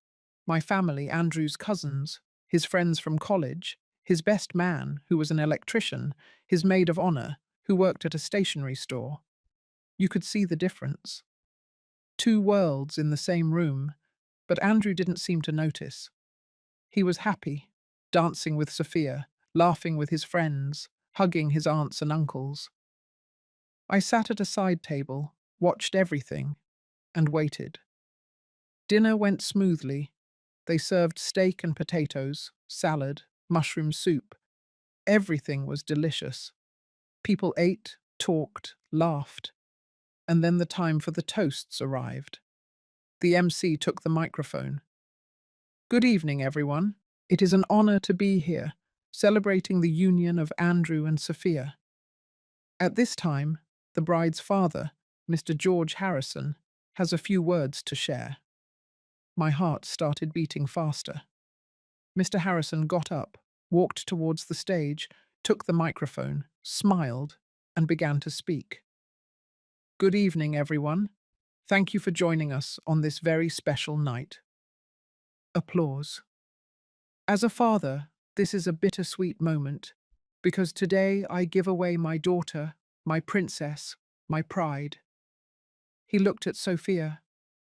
my family, Andrew's cousins. his friends from college, his best man, who was an electrician, his maid of honor, who worked at a stationery store. You could see the difference. Two worlds in the same room, but Andrew didn't seem to notice. He was happy, dancing with Sophia, laughing with his friends, hugging his aunts and uncles. I sat at a side table, watched everything, and waited. Dinner went smoothly. They served steak and potatoes, salad, mushroom soup. Everything was delicious. People ate, talked, laughed. And then the time for the toasts arrived. The MC took the microphone. Good evening, everyone. It is an honor to be here, celebrating the union of Andrew and Sophia. At this time, the bride's father, Mr. George Harrison, has a few words to share. My heart started beating faster. Mr. Harrison got up, walked towards the stage, took the microphone, smiled, and began to speak. Good evening, everyone. Thank you for joining us on this very special night. Applause. As a father, this is a bittersweet moment, because today I give away my daughter, my princess, my pride. He looked at Sophia.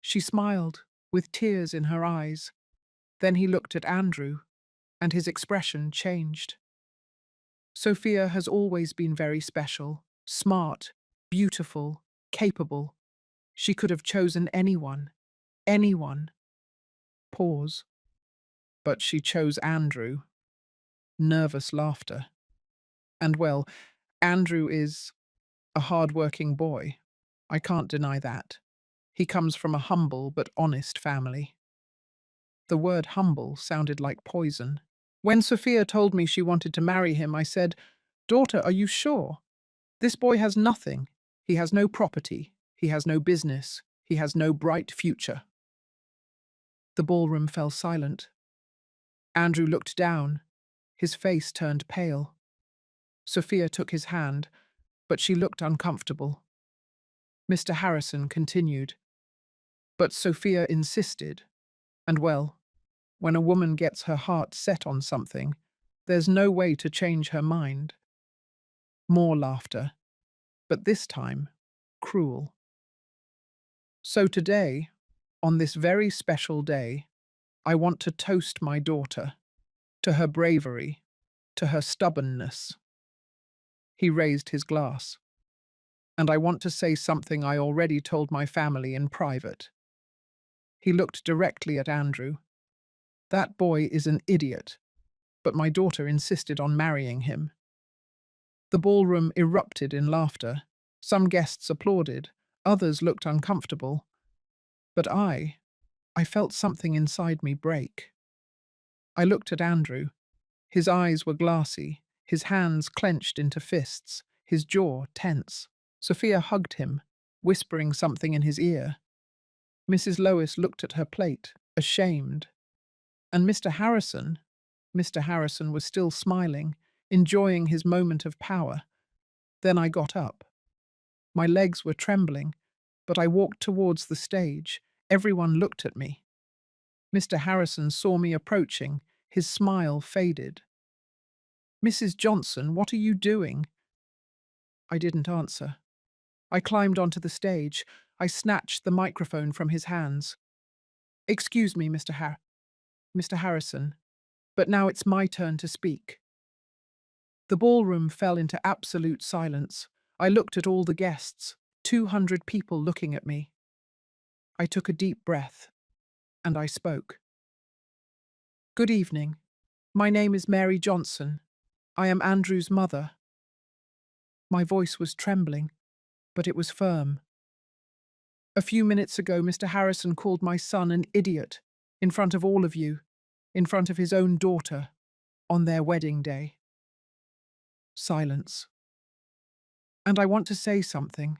She smiled, with tears in her eyes. Then he looked at Andrew, and his expression changed. Sophia has always been very special, smart, beautiful, capable. She could have chosen anyone. Anyone. Pause. But she chose Andrew. Nervous laughter. And well, Andrew is a hard-working boy. I can't deny that. He comes from a humble but honest family. The word humble sounded like poison. When Sophia told me she wanted to marry him, I said, "Daughter, are you sure? This boy has nothing. He has no property. He has no business. He has no bright future." The ballroom fell silent. Andrew looked down. His face turned pale. Sophia took his hand, but she looked uncomfortable. Mr. Harrison continued. But Sophia insisted. And well, when a woman gets her heart set on something, there's no way to change her mind. More laughter, but this time, cruel. So today, on this very special day, I want to toast my daughter, to her bravery, to her stubbornness. He raised his glass. And I want to say something I already told my family in private. He looked directly at Andrew. That boy is an idiot, but my daughter insisted on marrying him. The ballroom erupted in laughter. Some guests applauded, others looked uncomfortable. But I felt something inside me break. I looked at Andrew. His eyes were glassy, his hands clenched into fists, his jaw tense. Sophia hugged him, whispering something in his ear. Mrs. Lois looked at her plate, ashamed. And Mr. Harrison was still smiling, enjoying his moment of power. Then I got up. My legs were trembling, but I walked towards the stage. Everyone looked at me. Mr. Harrison saw me approaching. His smile faded. "Mrs. Johnson, what are you doing?" I didn't answer. I climbed onto the stage. I snatched the microphone from his hands. "Excuse me, Mr. Harrison, but now it's my turn to speak." The ballroom fell into absolute silence. I looked at all the guests, 200 people looking at me. I took a deep breath, and I spoke. "Good evening. My name is Mary Johnson. I am Andrew's mother." My voice was trembling, but it was firm. "A few minutes ago, Mr. Harrison called my son an idiot, in front of all of you, in front of his own daughter, on their wedding day." Silence. "And I want to say something.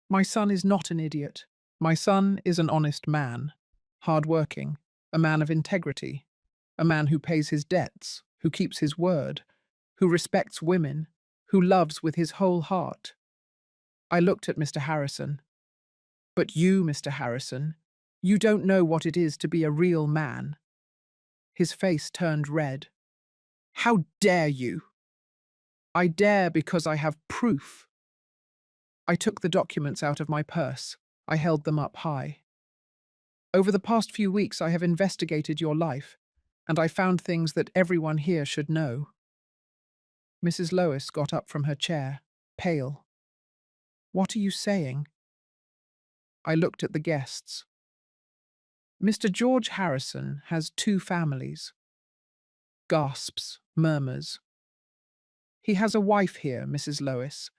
My son is not an idiot. My son is an honest man, hard-working, a man of integrity, a man who pays his debts, who keeps his word, who respects women, who loves with his whole heart." I looked at Mr. Harrison. "But you, Mr. Harrison, you don't know what it is to be a real man." His face turned red. How dare you? I dare because I have proof. I took the documents out of my purse. I held them up high. Over the past few weeks, I have investigated your life, and I found things that everyone here should know. Mrs. Lois got up from her chair, pale. What are you saying? I looked at the guests. Mr. George Harrison has two families. Gasps, murmurs. He has a wife here, Mrs. Lois,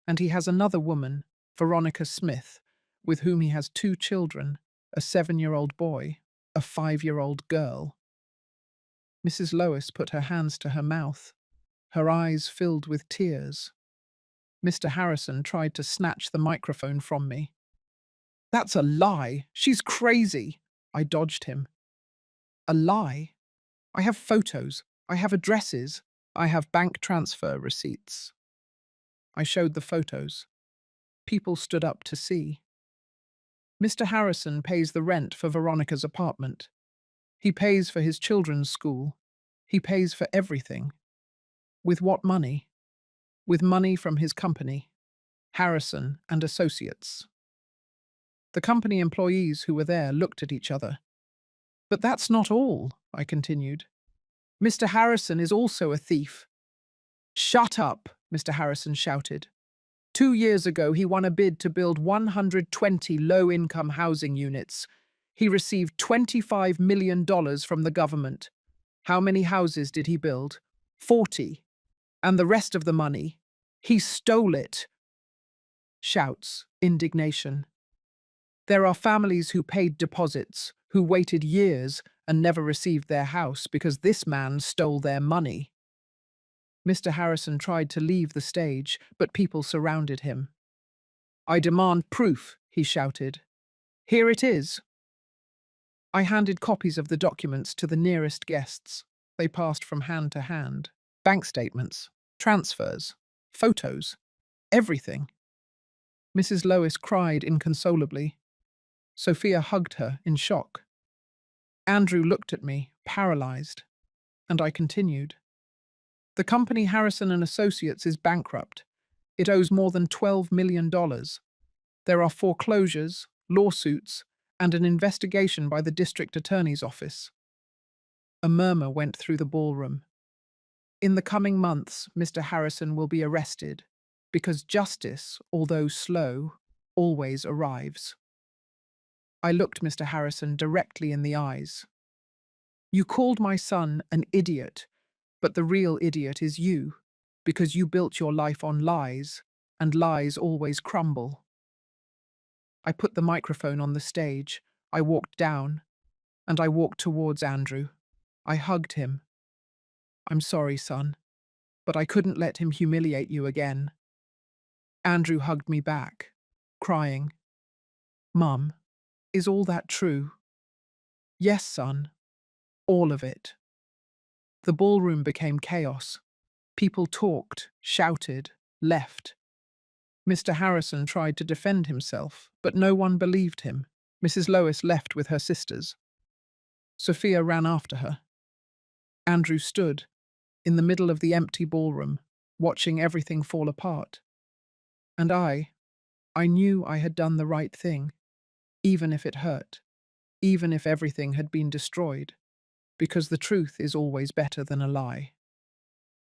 and he has another woman, Veronica Smith, with whom he has two children, a 7-year-old boy, a 5-year-old girl. Mrs. Lois put her hands to her mouth. Her eyes filled with tears. Mr. Harrison tried to snatch the microphone from me. That's a lie. She's crazy. I dodged him. A lie? I have photos. I have addresses. I have bank transfer receipts. I showed the photos. People stood up to see. Mr. Harrison pays the rent for Veronica's apartment. He pays for his children's school. He pays for everything. With what money? With money from his company, Harrison and Associates. The company employees who were there looked at each other. But that's not all, I continued. Mr. Harrison is also a thief. Shut up, Mr. Harrison shouted. 2 years ago, he won a bid to build 120 low-income housing units. He received $25 million from the government. How many houses did he build? 40. And the rest of the money? He stole it. Shouts, indignation. There are families who paid deposits, who waited years and never received their house because this man stole their money. Mr. Harrison tried to leave the stage, but people surrounded him. I demand proof, he shouted. Here it is. I handed copies of the documents to the nearest guests. They passed from hand to hand. Bank statements, transfers, photos, everything. Mrs. Lois cried inconsolably. Sophia hugged her in shock. Andrew looked at me, paralyzed, and I continued. The company Harrison and Associates is bankrupt. It owes more than $12 million. There are foreclosures, lawsuits, and an investigation by the district attorney's office. A murmur went through the ballroom. In the coming months, Mr. Harrison will be arrested, because justice, although slow, always arrives. I looked Mr. Harrison directly in the eyes. You called my son an idiot, but the real idiot is you, because you built your life on lies, and lies always crumble. I put the microphone on the stage, I walked down, and I walked towards Andrew. I hugged him. I'm sorry, son, but I couldn't let him humiliate you again. Andrew hugged me back, crying. Mum, is all that true? Yes, son, all of it. The ballroom became chaos. People talked, shouted, left. Mr. Harrison tried to defend himself, but no one believed him. Mrs. Lois left with her sisters. Sophia ran after her. Andrew stood, in the middle of the empty ballroom, watching everything fall apart. And I knew I had done the right thing, even if it hurt, even if everything had been destroyed, because the truth is always better than a lie.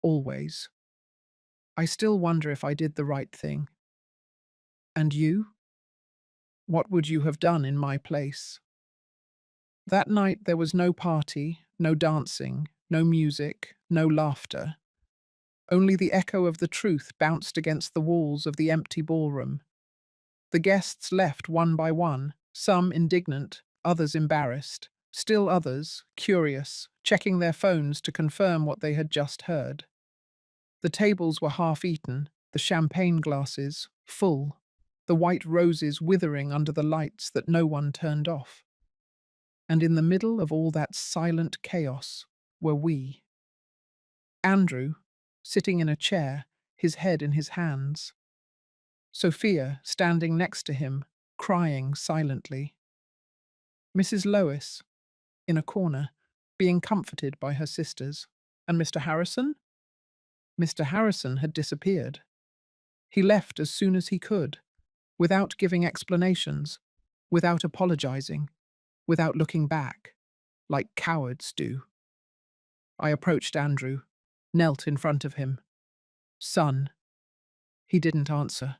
Always. I still wonder if I did the right thing. And you? What would you have done in my place? That night there was no party, no dancing, no music, no laughter. Only the echo of the truth bounced against the walls of the empty ballroom. The guests left one by one, some indignant, others embarrassed, still others, curious, checking their phones to confirm what they had just heard. The tables were half-eaten, the champagne glasses full, the white roses withering under the lights that no one turned off. And in the middle of all that silent chaos were we. Andrew, sitting in a chair, his head in his hands. Sophia, standing next to him, crying silently. Mrs. Lois, in a corner, being comforted by her sisters. And Mr. Harrison? Mr. Harrison had disappeared. He left as soon as he could, without giving explanations, without apologizing, without looking back, like cowards do. I approached Andrew, knelt in front of him. Son. He didn't answer.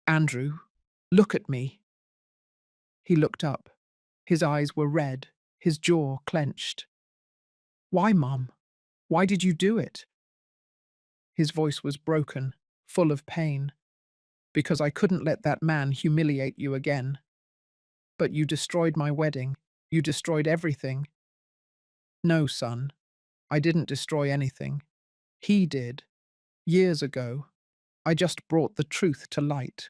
Andrew, look at me. He looked up. His eyes were red, his jaw clenched. Why, Mum? Why did you do it? His voice was broken, full of pain. Because I couldn't let that man humiliate you again. But you destroyed my wedding. You destroyed everything. No, son. I didn't destroy anything. He did. Years ago. I just brought the truth to light.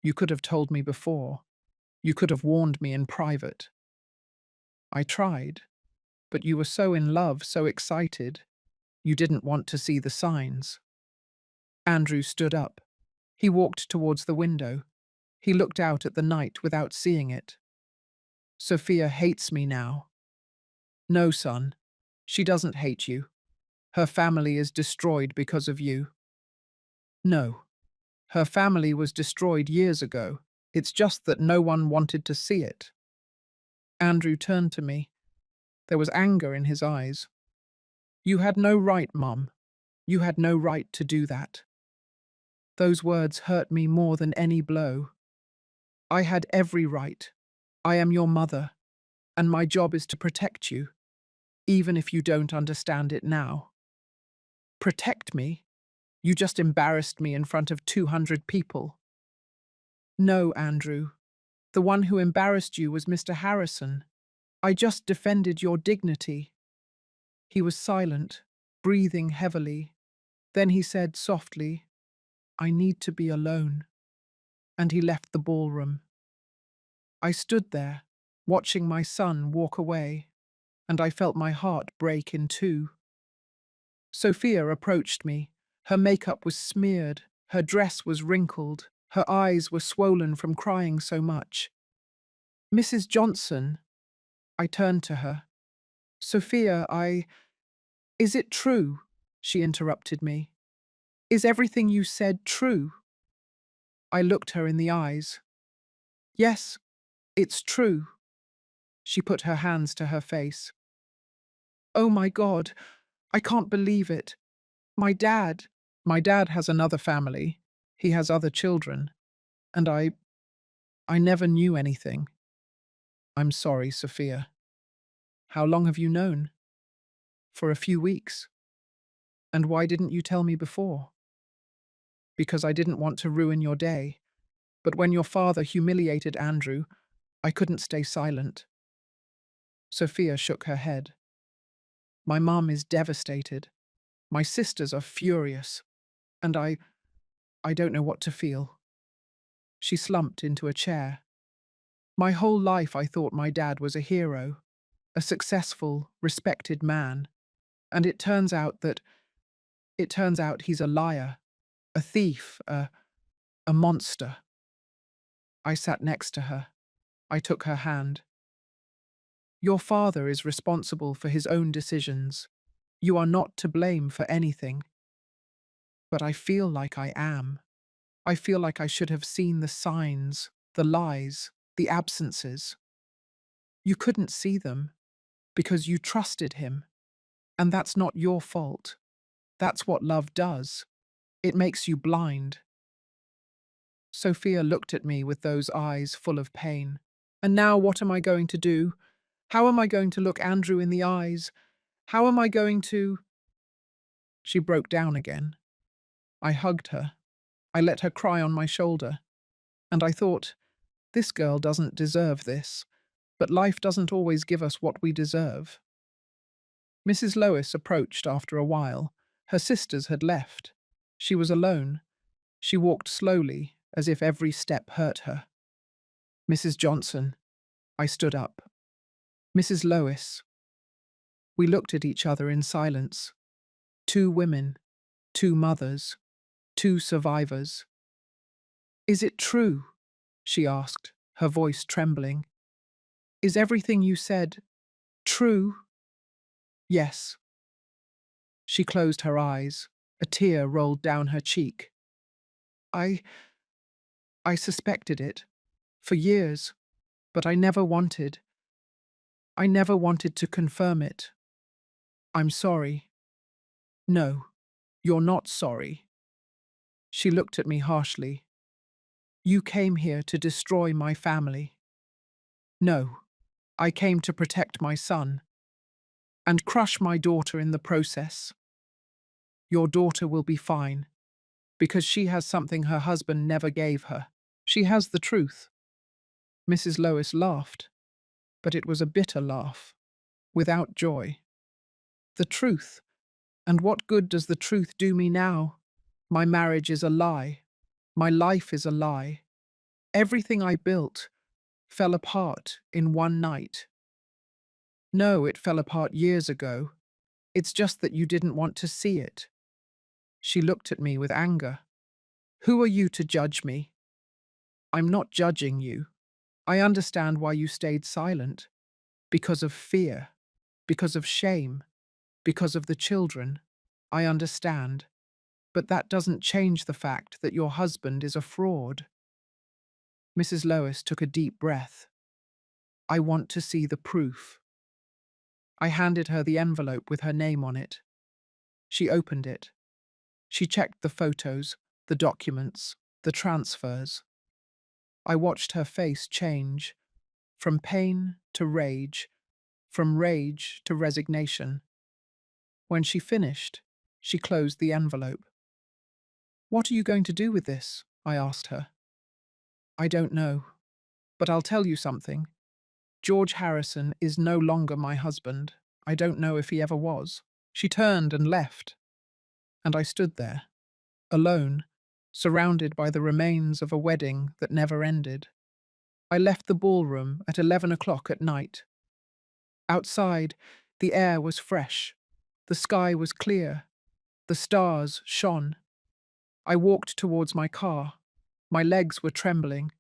You could have told me before. You could have warned me in private. I tried. But you were so in love, so excited. You didn't want to see the signs. Andrew stood up. He walked towards the window. He looked out at the night without seeing it. Sophia hates me now. No, son. She doesn't hate you. Her family is destroyed because of you. No. Her family was destroyed years ago. It's just that no one wanted to see it. Andrew turned to me. There was anger in his eyes. You had no right, Mum. You had no right to do that. Those words hurt me more than any blow. I had every right. I am your mother, and my job is to protect you, even if you don't understand it now. Protect me? You just embarrassed me in front of 200 people. No, Andrew. The one who embarrassed you was Mr. Harrison. I just defended your dignity. He was silent, breathing heavily. Then he said softly, I need to be alone. And he left the ballroom. I stood there, watching my son walk away, and I felt my heart break in two. Sophia approached me. Her makeup was smeared, her dress was wrinkled, her eyes were swollen from crying so much. Mrs. Johnson, I turned to her. Sophia, Is it true? She interrupted me. Is everything you said true? I looked her in the eyes. Yes, it's true. She put her hands to her face. Oh my God, I can't believe it. My dad has another family. He has other children. And I never knew anything. I'm sorry, Sophia. How long have you known? For a few weeks. And why didn't you tell me before? Because I didn't want to ruin your day. But when your father humiliated Andrew, I couldn't stay silent. Sophia shook her head. My mom is devastated. My sisters are furious. And I don't know what to feel. She slumped into a chair. My whole life I thought my dad was a hero, a successful, respected man. And it turns out he's a liar, a thief, a monster. I sat next to her. I took her hand. Your father is responsible for his own decisions. You are not to blame for anything. But I feel like I am. I feel like I should have seen the signs, the lies, the absences. You couldn't see them because you trusted him. And that's not your fault. That's what love does. It makes you blind. Sophia looked at me with those eyes full of pain. And now what am I going to do? How am I going to look Andrew in the eyes? How am I going to… She broke down again. I hugged her. I let her cry on my shoulder. And I thought, this girl doesn't deserve this. But life doesn't always give us what we deserve. Mrs. Lois approached after a while. Her sisters had left. She was alone. She walked slowly, as if every step hurt her. Mrs. Johnson. I stood up. Mrs. Lois. We looked at each other in silence. Two women, two mothers, two survivors. Is it true? She asked, her voice trembling. Is everything you said True. Yes. She closed her eyes. A tear rolled down her cheek. I I suspected it. For years. But I never wanted to confirm it. I'm sorry. No, you're not sorry. She looked at me harshly. You came here to destroy my family. No, I came to protect my son and crush my daughter in the process. Your daughter will be fine because she has something her husband never gave her. She has the truth. Mrs. Lois laughed, but it was a bitter laugh, without joy. The truth. And what good does the truth do me now? My marriage is a lie. My life is a lie. Everything I built fell apart in one night. No, it fell apart years ago. It's just that you didn't want to see it. She looked at me with anger. Who are you to judge me? I'm not judging you. I understand why you stayed silent. Because of fear. Because of shame. Because of the children. I understand. But that doesn't change the fact that your husband is a fraud. Mrs. Lois took a deep breath. I want to see the proof. I handed her the envelope with her name on it. She opened it. She checked the photos, the documents, the transfers. I watched her face change, from pain to rage, from rage to resignation. When she finished, she closed the envelope. What are you going to do with this? I asked her. I don't know, but I'll tell you something. George Harrison is no longer my husband. I don't know if he ever was. She turned and left, and I stood there, alone, surrounded by the remains of a wedding that never ended. I left the ballroom at 11 o'clock at night. Outside, the air was fresh, the sky was clear, the stars shone. I walked towards my car. My legs were trembling,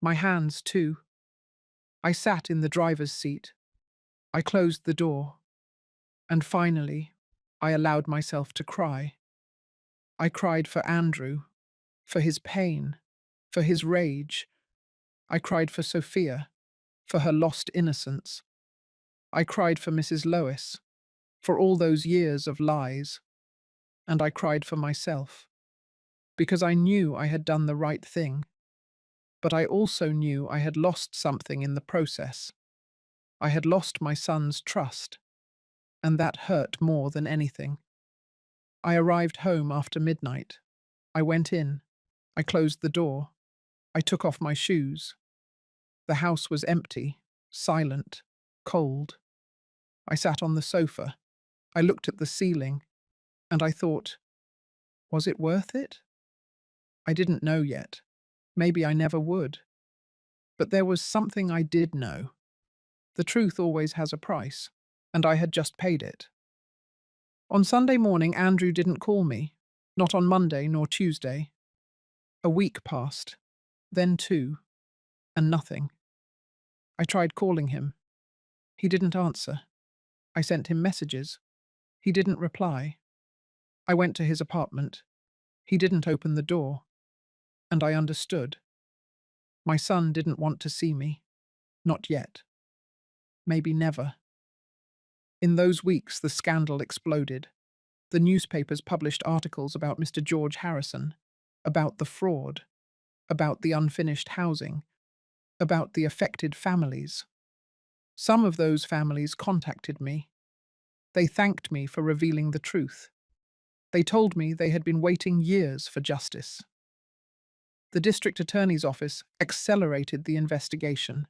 my hands too. I sat in the driver's seat. I closed the door. And finally, I allowed myself to cry. I cried for Andrew, for his pain, for his rage. I cried for Sophia, for her lost innocence. I cried for Mrs. Lois, for all those years of lies. And I cried for myself, because I knew I had done the right thing. But I also knew I had lost something in the process. I had lost my son's trust, and that hurt more than anything. I arrived home after midnight. I went in. I closed the door. I took off my shoes. The house was empty, silent, cold. I sat on the sofa. I looked at the ceiling, and I thought, was it worth it? I didn't know yet. Maybe I never would. But there was something I did know. The truth always has a price, and I had just paid it. On Sunday morning, Andrew didn't call me. Not on Monday nor Tuesday. A week passed, then two, and nothing. I tried calling him. He didn't answer. I sent him messages. He didn't reply. I went to his apartment. He didn't open the door. And I understood. My son didn't want to see me. Not yet. Maybe never. In those weeks, the scandal exploded. The newspapers published articles about Mr. George Harrison, about the fraud, about the unfinished housing, about the affected families. Some of those families contacted me. They thanked me for revealing the truth. They told me they had been waiting years for justice. The district attorney's office accelerated the investigation.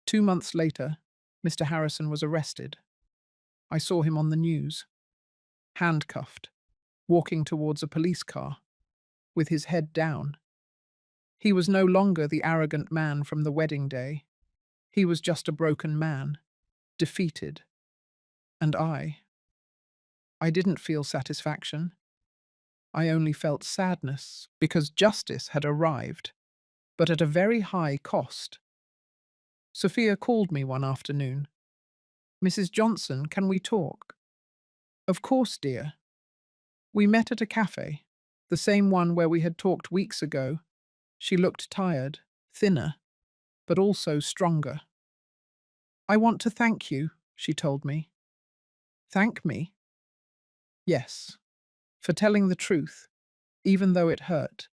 2 months later, Mr. Harrison was arrested. I saw him on the news, handcuffed, walking towards a police car, with his head down. He was no longer the arrogant man from the wedding day. He was just a broken man, defeated. And I didn't feel satisfaction. I only felt sadness because justice had arrived, but at a very high cost. Sophia called me one afternoon. Mrs. Johnson, can we talk? Of course, dear. We met at a cafe, the same one where we had talked weeks ago. She looked tired, thinner, but also stronger. I want to thank you, she told me. Thank me? Yes, for telling the truth, even though it hurt,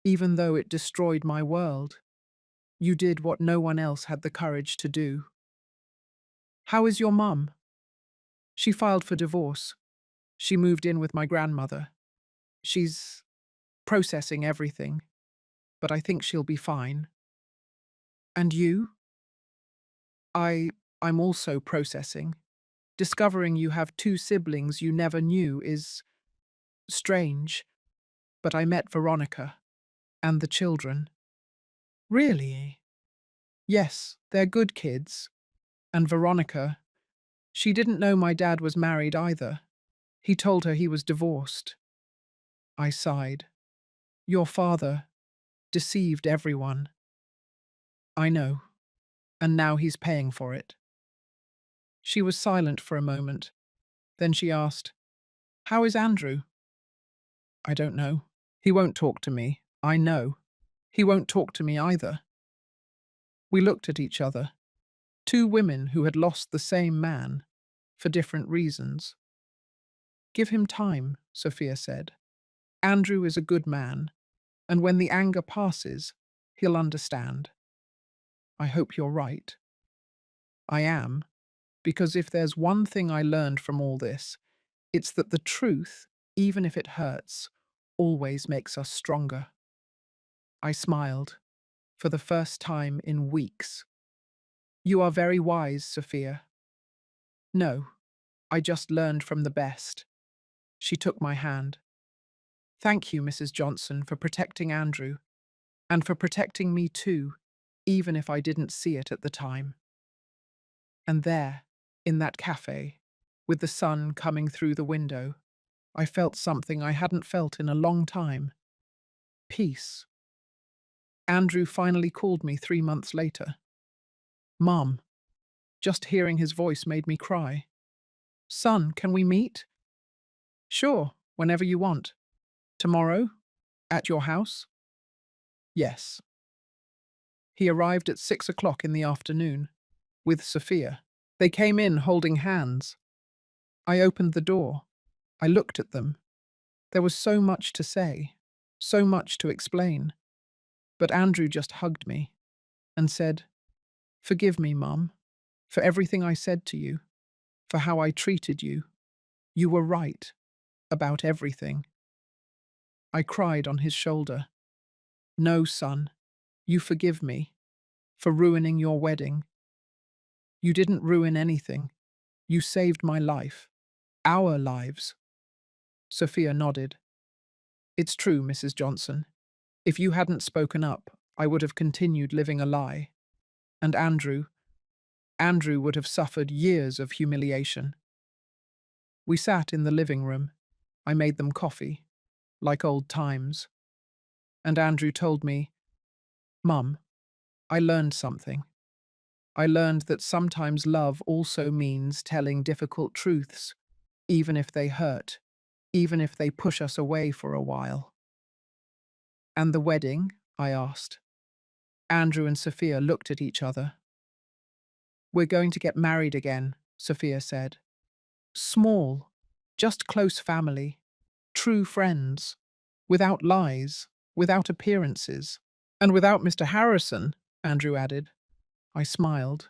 even though it destroyed my world. You did what no one else had the courage to do. How is your mum? She filed for divorce. She moved in with my grandmother. She's processing everything, but I think she'll be fine. And you? I'm also processing. Discovering you have two siblings you never knew is strange, but I met Veronica and the children. Really? Yes, they're good kids. And Veronica, she didn't know my dad was married either. He told her he was divorced. I sighed. Your father deceived everyone. I know, and now he's paying for it. She was silent for a moment. Then she asked, How is Andrew? I don't know. He won't talk to me. I know. He won't talk to me either. We looked at each other. Two women who had lost the same man, for different reasons. Give him time, Sophia said. Andrew is a good man, and when the anger passes, he'll understand. I hope you're right. I am, because if there's one thing I learned from all this, it's that the truth, even if it hurts, always makes us stronger. I smiled, for the first time in weeks. You are very wise, Sophia. No, I just learned from the best. She took my hand. Thank you, Mrs. Johnson, for protecting Andrew, and for protecting me too, even if I didn't see it at the time. And there, in that cafe, with the sun coming through the window, I felt something I hadn't felt in a long time. Peace. Andrew finally called me 3 months later. Mom. Just hearing his voice made me cry. Son, can we meet? Sure, whenever you want. Tomorrow? At your house? Yes. He arrived at 6 o'clock in the afternoon, with Sophia. They came in holding hands. I opened the door. I looked at them. There was so much to say, so much to explain. But Andrew just hugged me and said, Forgive me, Mum, for everything I said to you, for how I treated you. You were right about everything. I cried on his shoulder. No, son, you forgive me for ruining your wedding. You didn't ruin anything. You saved my life, our lives. Sophia nodded. It's true, Mrs. Johnson. If you hadn't spoken up, I would have continued living a lie. And Andrew would have suffered years of humiliation. We sat in the living room. I made them coffee, like old times. And Andrew told me, Mum, I learned something. I learned that sometimes love also means telling difficult truths, even if they hurt, even if they push us away for a while. And the wedding? I asked. Andrew and Sophia looked at each other. We're going to get married again, Sophia said. Small, just close family, true friends, without lies, without appearances. And without Mr. Harrison, Andrew added. I smiled.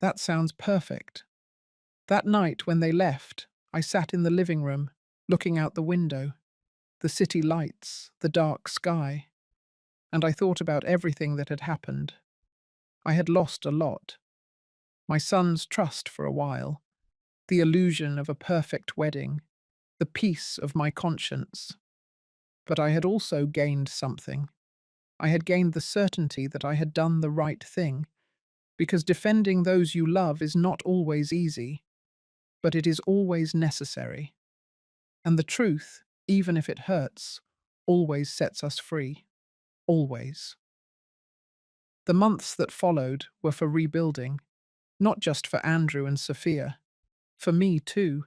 That sounds perfect. That night when they left, I sat in the living room, looking out the window, the city lights, the dark sky, and I thought about everything that had happened. I had lost a lot. My son's trust for a while, the illusion of a perfect wedding, the peace of my conscience. But I had also gained something. I had gained the certainty that I had done the right thing, because defending those you love is not always easy, but it is always necessary. And the truth, even if it hurts, always sets us free. Always. The months that followed were for rebuilding. Not just for Andrew and Sophia, for me too,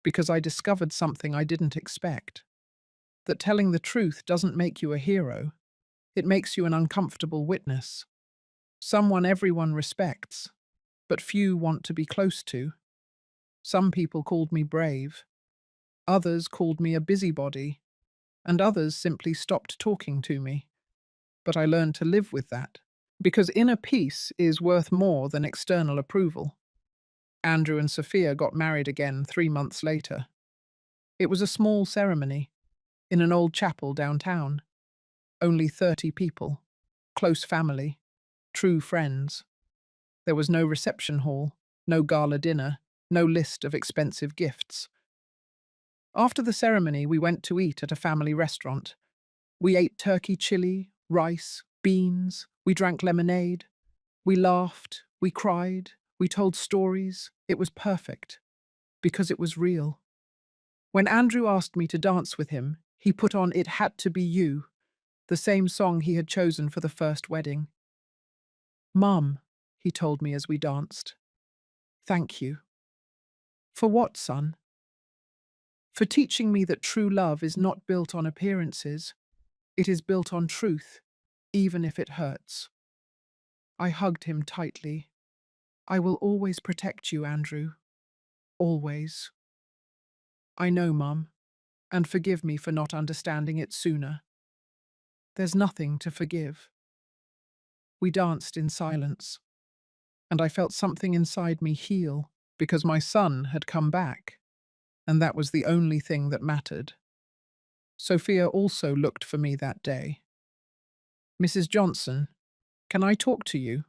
because I discovered something I didn't expect. That telling the truth doesn't make you a hero, it makes you an uncomfortable witness. Someone everyone respects, but few want to be close to. Some people called me brave, others called me a busybody, and others simply stopped talking to me. But I learned to live with that, because inner peace is worth more than external approval. Andrew and Sophia got married again 3 months later. It was a small ceremony, in an old chapel downtown. Only 30 people, close family, true friends. There was no reception hall, no gala dinner, no list of expensive gifts. After the ceremony, we went to eat at a family restaurant. We ate turkey chili, rice, beans, we drank lemonade. We laughed, we cried, we told stories. It was perfect, because it was real. When Andrew asked me to dance with him, he put on It Had to Be You, the same song he had chosen for the first wedding. Mum, he told me as we danced. Thank you. For what, son? For teaching me that true love is not built on appearances. It is built on truth, even if it hurts. I hugged him tightly. I will always protect you, Andrew. Always. I know, Mum, and forgive me for not understanding it sooner. There's nothing to forgive. We danced in silence, and I felt something inside me heal because my son had come back, and that was the only thing that mattered. Sophia also looked for me that day. Mrs. Johnson, can I talk to you?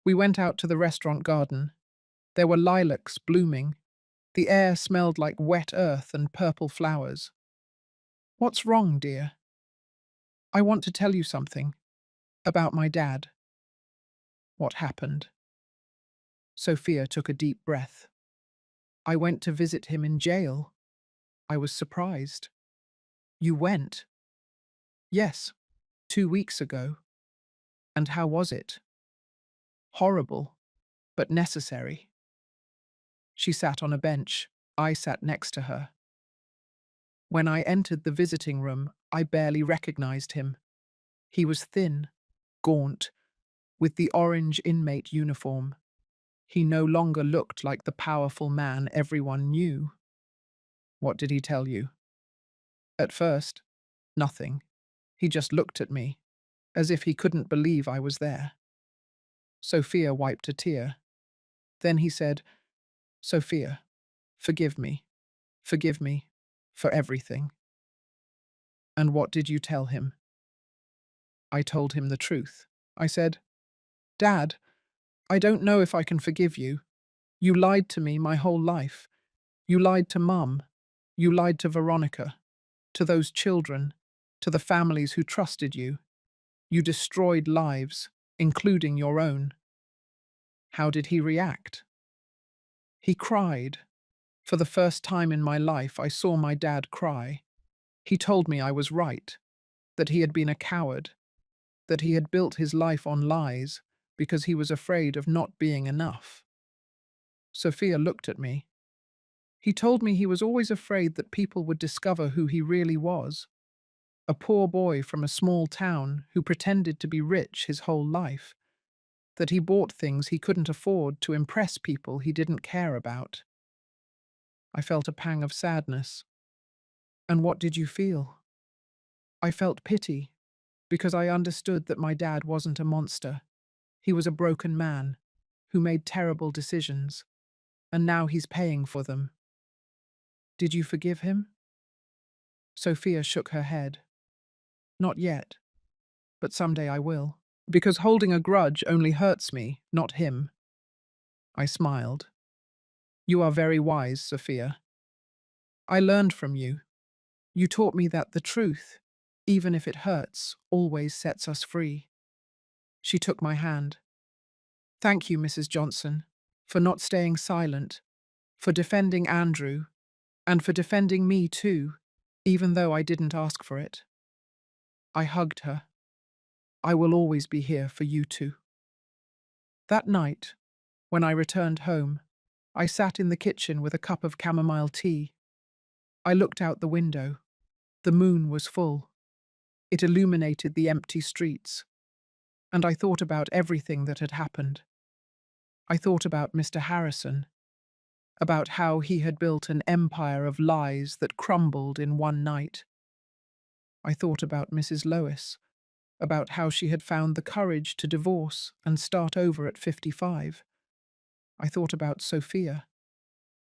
We went out to the restaurant garden. There were lilacs blooming. The air smelled like wet earth and purple flowers. What's wrong, dear? I want to tell you something. About my dad. What happened? Sophia took a deep breath. I went to visit him in jail. I was surprised. You went? Yes, 2 weeks ago. And how was it? Horrible, but necessary. She sat on a bench. I sat next to her. When I entered the visiting room, I barely recognized him. He was thin, gaunt, with the orange inmate uniform. He no longer looked like the powerful man everyone knew. What did he tell you? At first, nothing. He just looked at me, as if he couldn't believe I was there. Sophia wiped a tear. Then he said, Sophia, forgive me. Forgive me for everything. And what did you tell him? I told him the truth. I said, Dad, I don't know if I can forgive you. You lied to me my whole life. You lied to Mum. You lied to Veronica, to those children, to the families who trusted you. You destroyed lives, including your own. How did he react? He cried. For the first time in my life, I saw my dad cry. He told me I was right, that he had been a coward, that he had built his life on lies because he was afraid of not being enough. Sophia looked at me. He told me he was always afraid that people would discover who he really was. A poor boy from a small town who pretended to be rich his whole life, that he bought things he couldn't afford to impress people he didn't care about. I felt a pang of sadness. And what did you feel? I felt pity, because I understood that my dad wasn't a monster. He was a broken man who made terrible decisions, and now he's paying for them. Did you forgive him? Sophia shook her head. Not yet, but someday I will. Because holding a grudge only hurts me, not him. I smiled. You are very wise, Sophia. I learned from you. You taught me that the truth, even if it hurts, always sets us free. She took my hand. Thank you, Mrs. Johnson, for not staying silent, for defending Andrew, and for defending me too, even though I didn't ask for it. I hugged her. I will always be here for you two. That night, When I returned home, I sat in the kitchen with a cup of chamomile tea. I looked out the window. The moon was full. It illuminated the empty streets. And I thought about everything that had happened. I thought about Mr. Harrison, about how he had built an empire of lies that crumbled in one night. I thought about Mrs. Lois, about how she had found the courage to divorce and start over at 55. I thought about Sophia,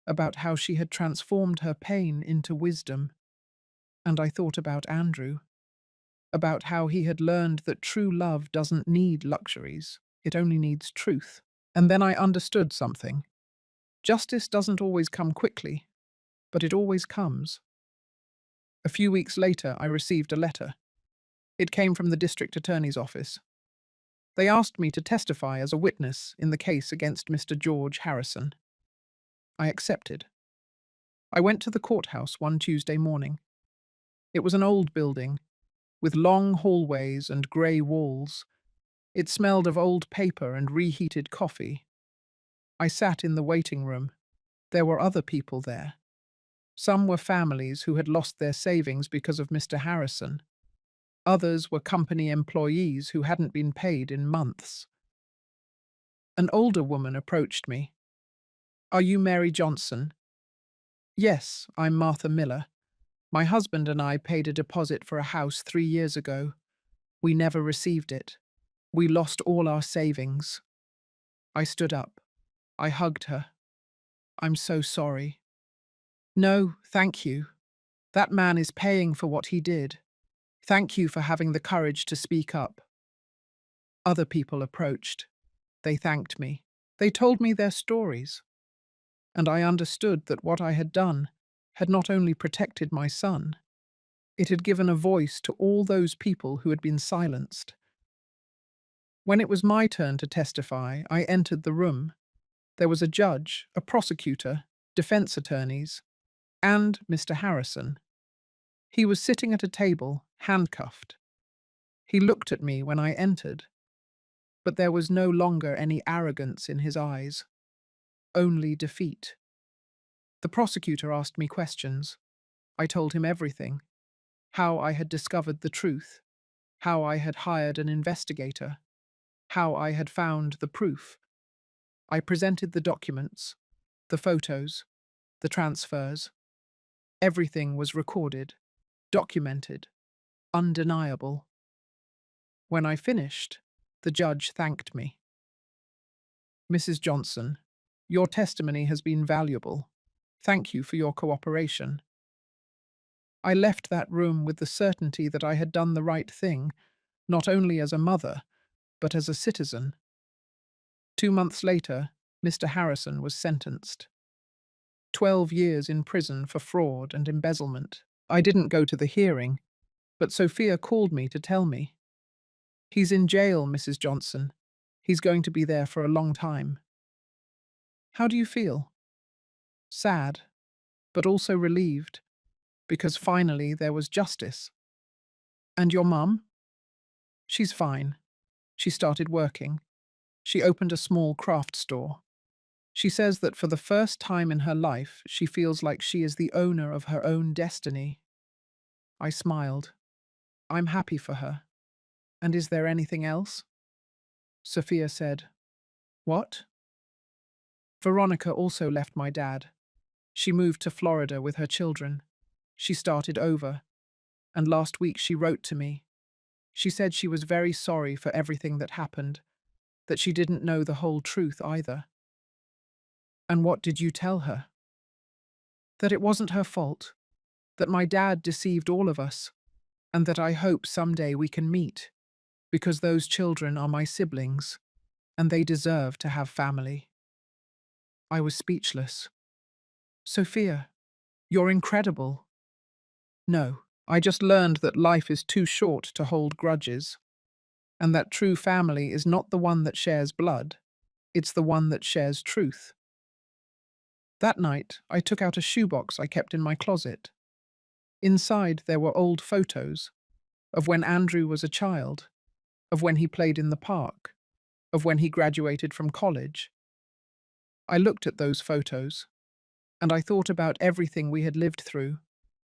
about how she had transformed her pain into wisdom. And I thought about Andrew, about how he had learned that true love doesn't need luxuries, it only needs truth. And then I understood something. Justice doesn't always come quickly, but it always comes. A few weeks later, I received a letter. It came from the district attorney's office. They asked me to testify as a witness in the case against Mr. George Harrison. I accepted. I went to the courthouse one Tuesday morning. It was an old building, with long hallways and grey walls. It smelled of old paper and reheated coffee. I sat in the waiting room. There were other people there. Some were families who had lost their savings because of Mr. Harrison. Others were company employees who hadn't been paid in months. An older woman approached me. "Are you Mary Johnson?" "Yes, I'm Martha Miller. My husband and I paid a deposit for a house 3 years ago. We never received it. We lost all our savings." I stood up. I hugged her. "I'm so sorry." "No, thank you. That man is paying for what he did. Thank you for having the courage to speak up." Other people approached. They thanked me. They told me their stories. And I understood that what I had done had not only protected my son, it had given a voice to all those people who had been silenced. When it was my turn to testify, I entered the room. There was a judge, a prosecutor, defense attorneys, and Mr. Harrison. He was sitting at a table, handcuffed. He looked at me when I entered, but there was no longer any arrogance in his eyes, only defeat. The prosecutor asked me questions. I told him everything: how I had discovered the truth, how I had hired an investigator, how I had found the proof. I presented the documents, the photos, the transfers. Everything was recorded, documented, undeniable. When I finished, the judge thanked me. "Mrs. Johnson, your testimony has been valuable. Thank you for your cooperation." I left that room with the certainty that I had done the right thing, not only as a mother, but as a citizen. 2 months later, Mr. Harrison was sentenced. 12 years in prison for fraud and embezzlement. I didn't go to the hearing, but Sophia called me to tell me. "He's in jail, Mrs. Johnson. He's going to be there for a long time." How do you feel? Sad, but also relieved, because finally there was justice. And your mum? She's fine. She started working. She opened a small craft store. She says that for the first time in her life, she feels like she is the owner of her own destiny. I smiled. I'm happy for her. And is there anything else? Sophia said, "What?" Veronica also left my dad. She moved to Florida with her children. She started over. And last week she wrote to me. She said she was very sorry for everything that happened, that she didn't know the whole truth either. And what did you tell her? That it wasn't her fault, that my dad deceived all of us, and that I hope someday we can meet, because those children are my siblings, and they deserve to have family. I was speechless. Sophia, you're incredible. No, I just learned that life is too short to hold grudges, and that true family is not the one that shares blood, it's the one that shares truth. That night, I took out a shoebox I kept in my closet. Inside, there were old photos of when Andrew was a child, of when he played in the park, of when he graduated from college. I looked at those photos, and I thought about everything we had lived through.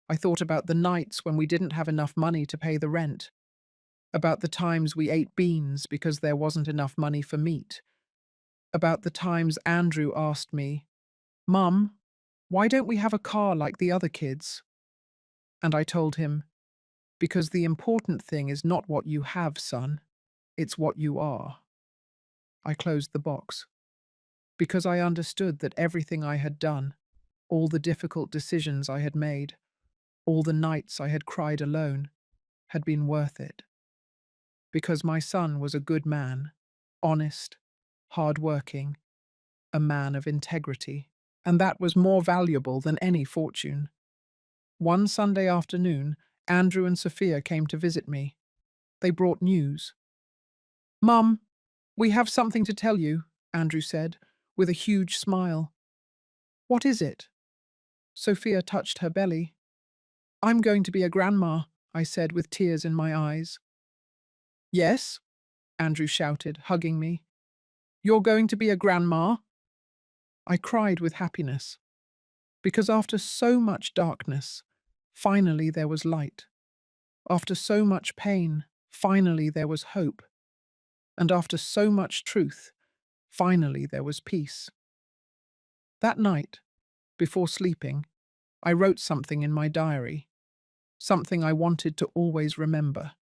I thought about the nights when we didn't have enough money to pay the rent, about the times we ate beans because there wasn't enough money for meat, about the times Andrew asked me, "Mum, why don't we have a car like the other kids?" And I told him, "Because the important thing is not what you have, son, it's what you are." I closed the box, because I understood that everything I had done, all the difficult decisions I had made, all the nights I had cried alone, had been worth it. Because my son was a good man, honest, hard-working, a man of integrity, and that was more valuable than any fortune. One Sunday afternoon, Andrew and Sophia came to visit me. They brought news. "Mum, we have something to tell you," Andrew said, with a huge smile. "What is it?" Sophia touched her belly. "I'm going to be a grandma," I said with tears in my eyes. "Yes?" Andrew shouted, hugging me. "You're going to be a grandma?" I cried with happiness, because after so much darkness, finally there was light. After so much pain, finally there was hope. And after so much truth, finally there was peace. That night, before sleeping, I wrote something in my diary, something I wanted to always remember.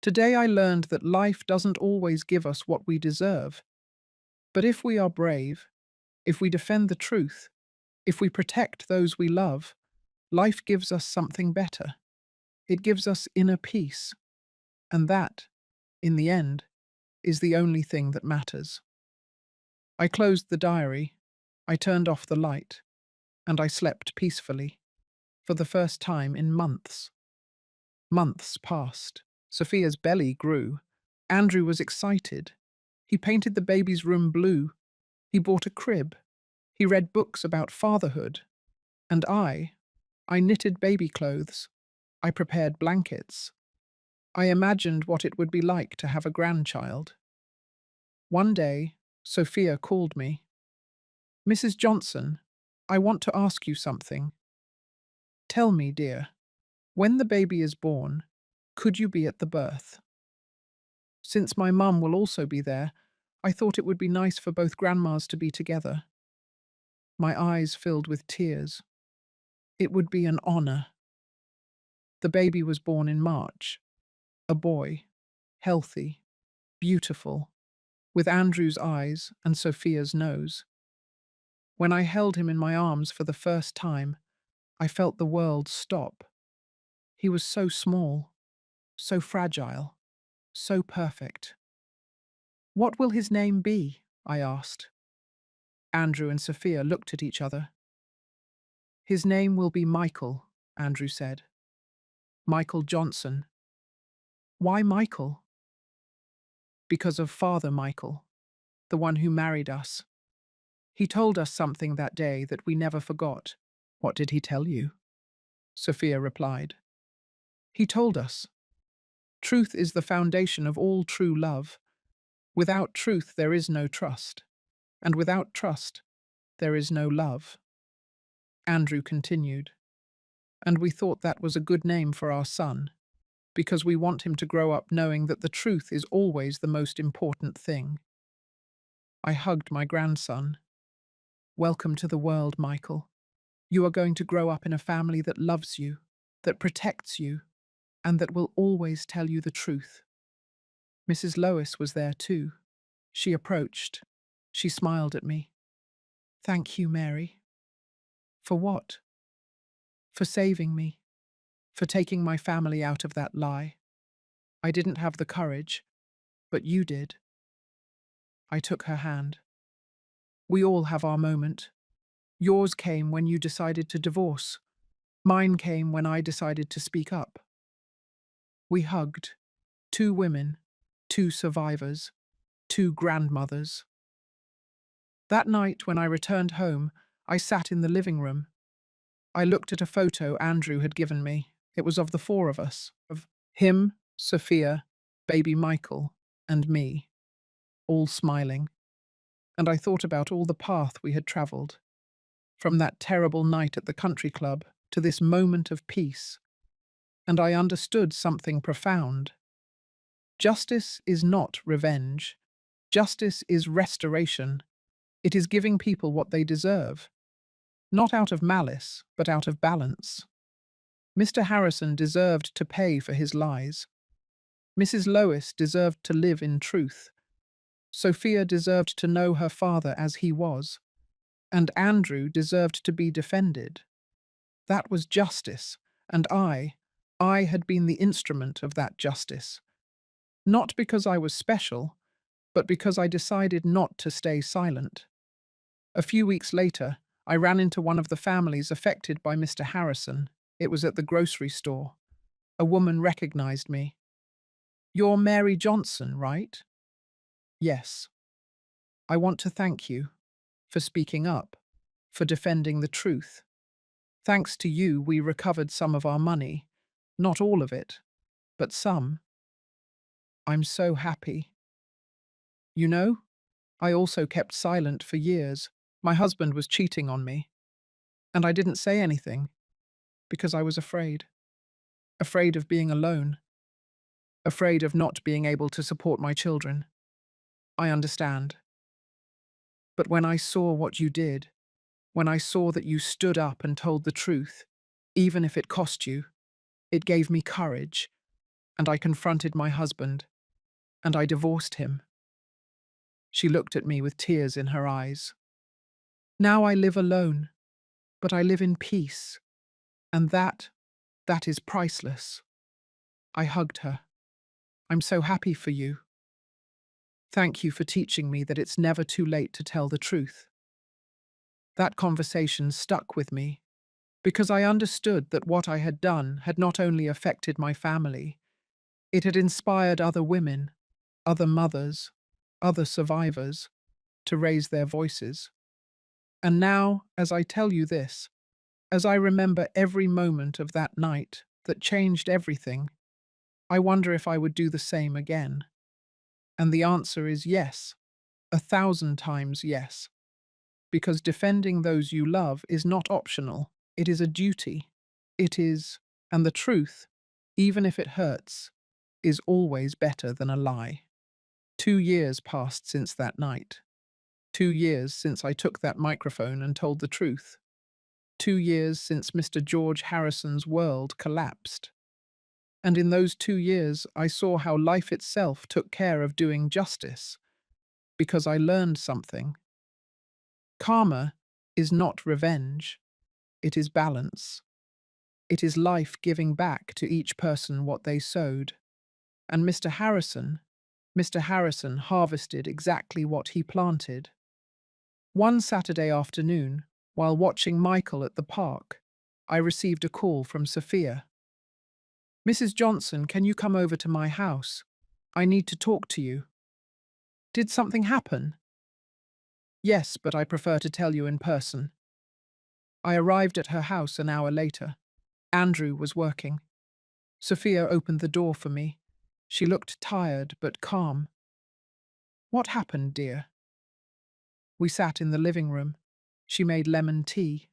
Today I learned that life doesn't always give us what we deserve. But if we are brave, if we defend the truth, if we protect those we love, life gives us something better. It gives us inner peace. And that, in the end, is the only thing that matters. I closed the diary, I turned off the light, and I slept peacefully, for the first time in months. Months passed. Sophia's belly grew. Andrew was excited. He painted the baby's room blue. He bought a crib. He read books about fatherhood. And I knitted baby clothes. I prepared blankets. I imagined what it would be like to have a grandchild. One day, Sophia called me. "Mrs. Johnson, I want to ask you something. Tell me, dear, when the baby is born, could you be at the birth? Since my mum will also be there, I thought it would be nice for both grandmas to be together." My eyes filled with tears. It would be an honor. The baby was born in March. A boy. Healthy. Beautiful. With Andrew's eyes and Sophia's nose. When I held him in my arms for the first time, I felt the world stop. He was so small, so fragile, so perfect. "What will his name be?" I asked. Andrew and Sophia looked at each other. "His name will be Michael," Andrew said. "Michael Johnson." "Why Michael?" "Because of Father Michael, the one who married us. He told us something that day that we never forgot." "What did he tell you?" Sophia replied. "He told us, truth is the foundation of all true love. Without truth there is no trust, and without trust there is no love." Andrew continued, "And we thought that was a good name for our son, because we want him to grow up knowing that the truth is always the most important thing." I hugged my grandson. "Welcome to the world, Michael. You are going to grow up in a family that loves you, that protects you, and that will always tell you the truth." Mrs. Lois was there too. She approached. She smiled at me. "Thank you, Mary." "For what?" "For saving me. For taking my family out of that lie. I didn't have the courage, but you did." I took her hand. "We all have our moment. Yours came when you decided to divorce. Mine came when I decided to speak up." We hugged. Two women, two survivors, two grandmothers. That night when I returned home, I sat in the living room. I looked at a photo Andrew had given me. It was of the four of us, of him, Sophia, baby Michael, and me, all smiling. and I thought about all the path we had travelled, from that terrible night at the country club to this moment of peace, and I understood something profound. Justice is not revenge. Justice is restoration. It is giving people what they deserve, not out of malice, but out of balance. Mr. Harrison deserved to pay for his lies. Mrs. Lois deserved to live in truth. Sophia deserved to know her father as he was, and Andrew deserved to be defended. That was justice, and I had been the instrument of that justice. Not because I was special, but because I decided not to stay silent. A few weeks later, I ran into one of the families affected by Mr. Harrison. It was at the grocery store. A woman recognized me. "You're Mary Johnson, right?" "Yes. I want to thank you for speaking up, for defending the truth. Thanks to you, we recovered some of our money. Not all of it, but some. I'm so happy. You know, I also kept silent for years. My husband was cheating on me, and I didn't say anything because I was afraid. Afraid of being alone. Afraid of not being able to support my children. I understand. But when I saw what you did, when I saw that you stood up and told the truth, even if it cost you, it gave me courage, and I confronted my husband, and I divorced him." She looked at me with tears in her eyes. "Now I live alone, but I live in peace, and that is priceless." I hugged her. "I'm so happy for you. Thank you for teaching me that it's never too late to tell the truth." That conversation stuck with me because I understood that what I had done had not only affected my family, it had inspired other women, other mothers, other survivors to raise their voices. And now, as I tell you this, as I remember every moment of that night that changed everything, I wonder if I would do the same again. And the answer is yes, 1,000 times yes. Because defending those you love is not optional, it is a duty. It is, and the truth, even if it hurts, is always better than a lie. 2 years passed since that night. 2 years since I took that microphone and told the truth. 2 years since Mr. George Harrison's world collapsed. And in those 2 years, I saw how life itself took care of doing justice, because I learned something. Karma is not revenge, it is balance. It is life giving back to each person what they sowed. And Mr. Harrison harvested exactly what he planted. One Saturday afternoon, while watching Michael at the park, I received a call from Sophia. "Mrs. Johnson, can you come over to my house? I need to talk to you." "Did something happen?" "Yes, but I prefer to tell you in person." I arrived at her house an hour later. Andrew was working. Sophia opened the door for me. She looked tired but calm. "What happened, dear?" We sat in the living room. She made lemon tea.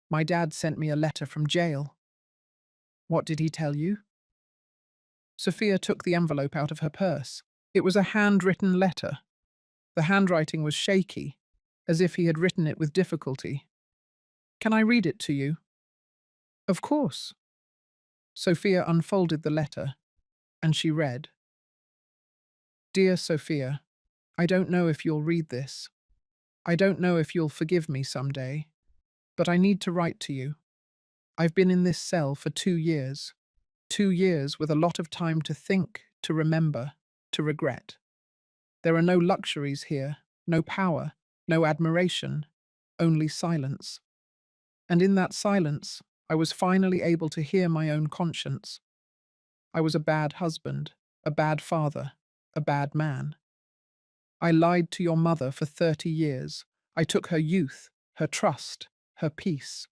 "My dad sent me a letter from jail." "What did he tell you?" Sophia took the envelope out of her purse. It was a handwritten letter. The handwriting was shaky, as if he had written it with difficulty. "Can I read it to you?" "Of course." Sophia unfolded the letter, and she read, "Dear Sophia, I don't know if you'll read this. I don't know if you'll forgive me someday, but I need to write to you. I've been in this cell for 2 years. 2 years with a lot of time to think, to remember, to regret. There are no luxuries here, no power, no admiration, only silence. And in that silence, I was finally able to hear my own conscience. I was a bad husband, a bad father, a bad man. I lied to your mother for 30 years. I took her youth, her trust, her peace.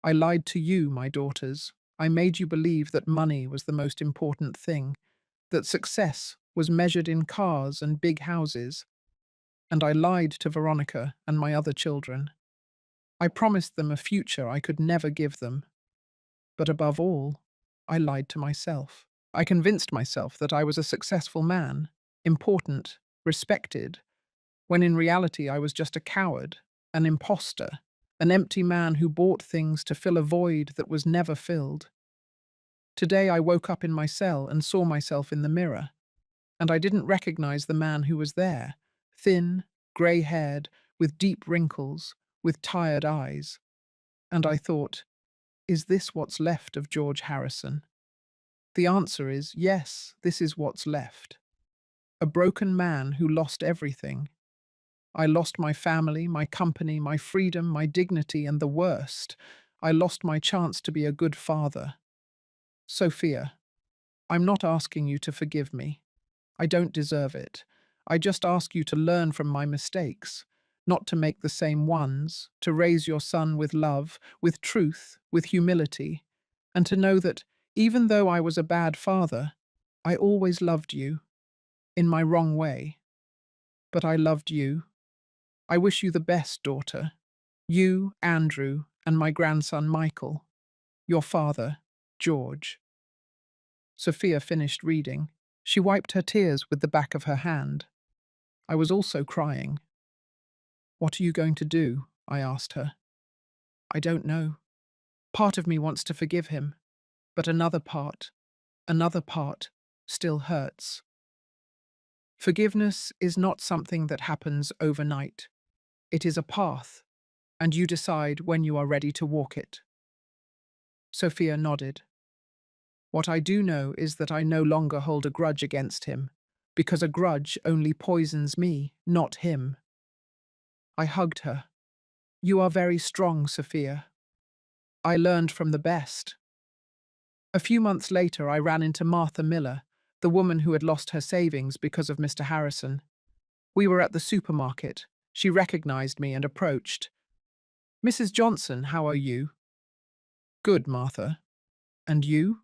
I lied to you, my daughters. I made you believe that money was the most important thing, that success was measured in cars and big houses. and I lied to Veronica and my other children. I promised them a future I could never give them. But above all, I lied to myself. I convinced myself that I was a successful man, important, respected, when in reality I was just a coward, an imposter, an empty man who bought things to fill a void that was never filled. Today I woke up in my cell and saw myself in the mirror, and I didn't recognize the man who was there, thin, grey-haired, with deep wrinkles, with tired eyes. And I thought, is this what's left of George Harrison? The answer is yes, this is what's left. A broken man who lost everything. I lost my family, my company, my freedom, my dignity, and the worst, I lost my chance to be a good father. Sophia, I'm not asking you to forgive me. I don't deserve it. I just ask you to learn from my mistakes, not to make the same ones, to raise your son with love, with truth, with humility, and to know that, even though I was a bad father, I always loved you, in my wrong way. But I loved you. I wish you the best, daughter. You, Andrew, and my grandson Michael. Your father, George. Sophia finished reading. She wiped her tears with the back of her hand. I was also crying. What are you going to do? I asked her. I don't know. Part of me wants to forgive him, but another part, still hurts. Forgiveness is not something that happens overnight. It is a path, and you decide when you are ready to walk it. Sophia nodded. What I do know is that I no longer hold a grudge against him, because a grudge only poisons me, not him. I hugged her. You are very strong, Sophia. I learned from the best. A few months later, I ran into Martha Miller, the woman who had lost her savings because of Mr. Harrison. We were at the supermarket. She recognized me and approached. Mrs. Johnson, how are you? Good, Martha. And you?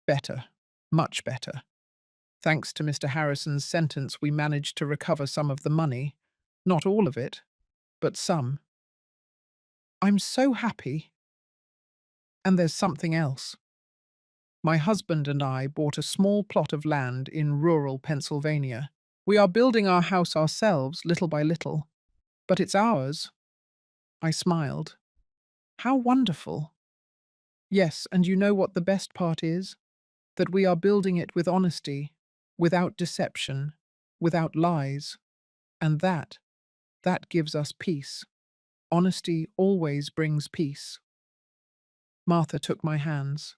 Better. Much better. Thanks to Mr. Harrison's sentence, we managed to recover some of the money. Not all of it, but some. I'm so happy. And there's something else. My husband and I bought a small plot of land in rural Pennsylvania. We are building our house ourselves, little by little. But it's ours. I smiled. How wonderful. Yes, and you know what the best part is? That we are building it with honesty, without deception, without lies. And that gives us peace. Honesty always brings peace. Martha took my hands.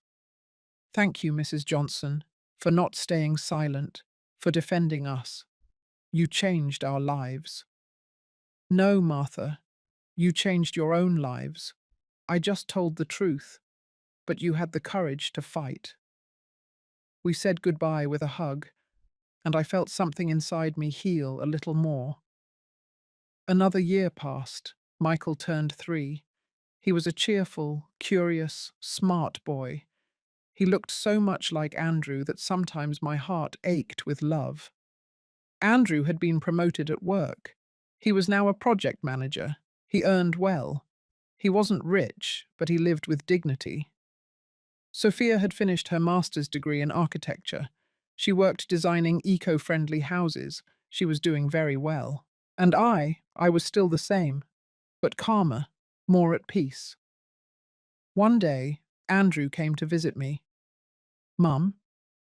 Thank you, Mrs. Johnson, for not staying silent, for defending us. You changed our lives. No, Martha, you changed your own lives. I just told the truth, but you had the courage to fight. We said goodbye with a hug, and I felt something inside me heal a little more. Another year passed. Michael turned 3. He was a cheerful, curious, smart boy. He looked so much like Andrew that sometimes my heart ached with love. Andrew had been promoted at work. He was now a project manager. He earned well. He wasn't rich, but he lived with dignity. Sophia had finished her master's degree in architecture. She worked designing eco-friendly houses. She was doing very well. And I was still the same, but calmer, more at peace. One day, Andrew came to visit me. Mum,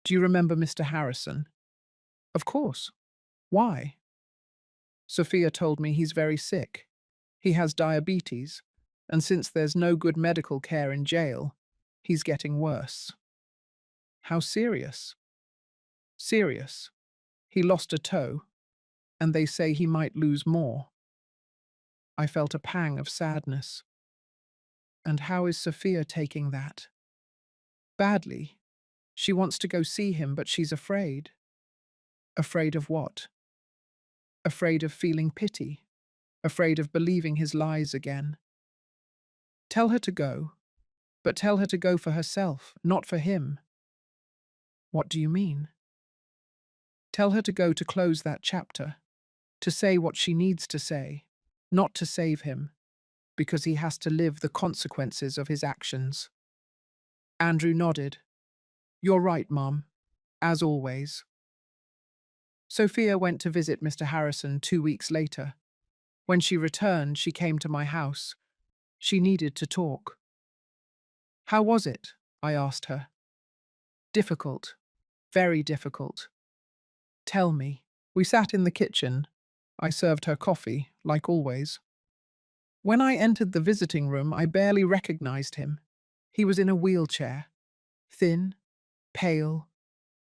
do you remember Mr. Harrison? Of course. Why? Sophia told me he's very sick. He has diabetes, and since there's no good medical care in jail, he's getting worse. How serious? Serious. He lost a toe, and they say he might lose more. I felt a pang of sadness. And how is Sophia taking that? Badly. She wants to go see him, but she's afraid. Afraid of what? Afraid of feeling pity. Afraid of believing his lies again. Tell her to go, but tell her to go for herself, not for him. What do you mean? Tell her to go to close that chapter. to say what she needs to say, not to save him, because he has to live the consequences of his actions. Andrew nodded. You're right, Mum, as always. Sophia went to visit Mr. Harrison 2 weeks later. When she returned, she came to my house. She needed to talk. How was it? I asked her. Difficult. Very difficult. Tell me. We sat in the kitchen. I served her coffee, like always. When I entered the visiting room, I barely recognized him. He was in a wheelchair, thin, pale,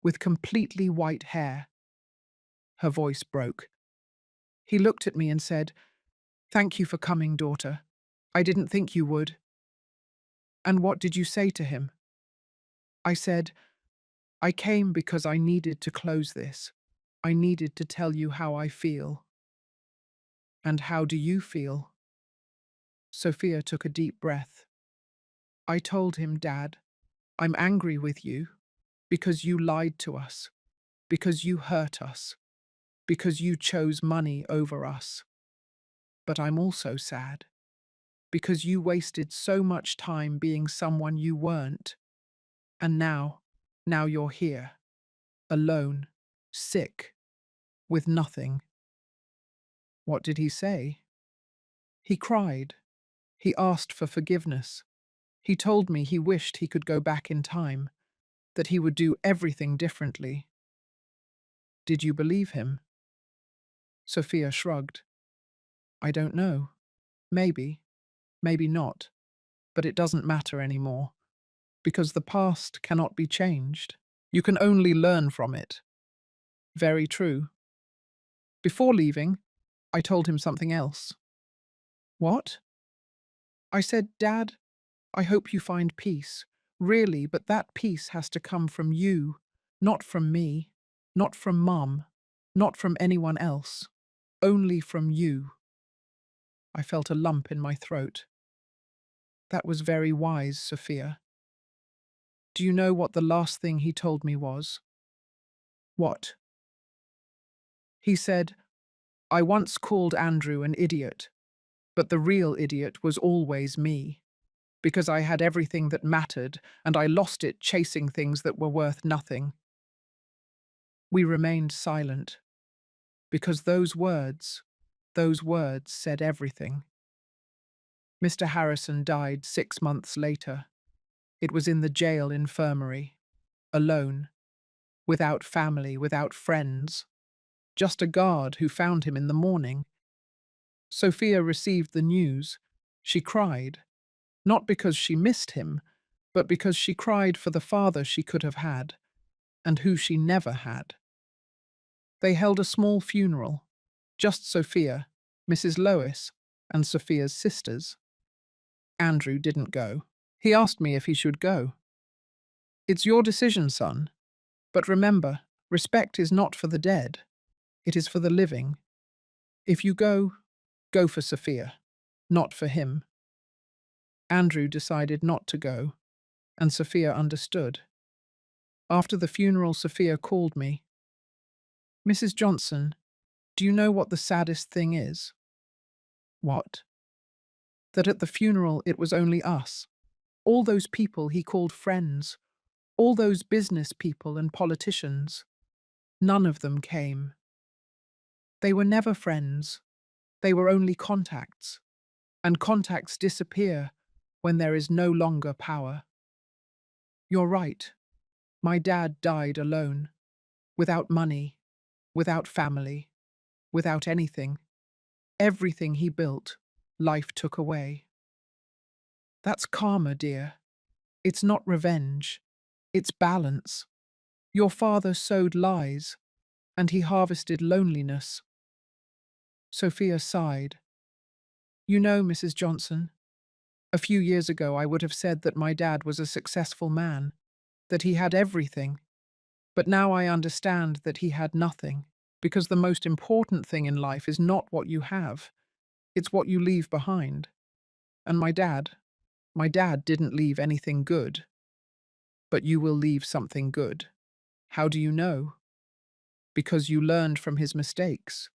with completely white hair. Her voice broke. He looked at me and said, Thank you for coming, daughter. I didn't think you would. And what did you say to him? I said, I came because I needed to close this. I needed to tell you how I feel. And how do you feel? Sophia took a deep breath. I told him, Dad, I'm angry with you because you lied to us, because you hurt us, because you chose money over us. But I'm also sad because you wasted so much time being someone you weren't. And now you're here, alone, sick, with nothing. What did he say? He cried. He asked for forgiveness. He told me he wished he could go back in time, that he would do everything differently. Did you believe him? Sophia shrugged. I don't know. Maybe, maybe not. But it doesn't matter anymore, because the past cannot be changed. You can only learn from it. Very true. Before leaving, I told him something else. What? I said, Dad, I hope you find peace. Really, but that peace has to come from you, not from me, not from Mum, not from anyone else. Only from you. I felt a lump in my throat. That was very wise, Sophia. Do you know what the last thing he told me was? What? He said, I once called Andrew an idiot, but the real idiot was always me, because I had everything that mattered and I lost it chasing things that were worth nothing. We remained silent, because those words said everything. Mr. Harrison died 6 months later. It was in the jail infirmary, alone, without family, without friends, just a guard who found him in the morning. Sophia received the news. She cried, not because she missed him, but because she cried for the father she could have had, and who she never had. They held a small funeral, just Sophia, Mrs. Lois, and Sophia's sisters. Andrew didn't go. He asked me if he should go. It's your decision, son. But remember, respect is not for the dead. It is for the living. If you go, go for Sophia, not for him. Andrew decided not to go, and Sophia understood. After the funeral, Sophia called me. Mrs. Johnson, do you know what the saddest thing is? What? That at the funeral it was only us. All those people he called friends, all those business people and politicians. None of them came. They were never friends. They were only contacts. And contacts disappear when there is no longer power. You're right. My dad died alone, without money, without family, without anything. Everything he built, life took away. That's karma, dear. It's not revenge. It's balance. Your father sowed lies, and he harvested loneliness. Sophia sighed. You know, Mrs. Johnson, a few years ago I would have said that my dad was a successful man, that he had everything. But now I understand that he had nothing, because the most important thing in life is not what you have, it's what you leave behind. And my dad didn't leave anything good. But you will leave something good. How do you know? Because you learned from his mistakes.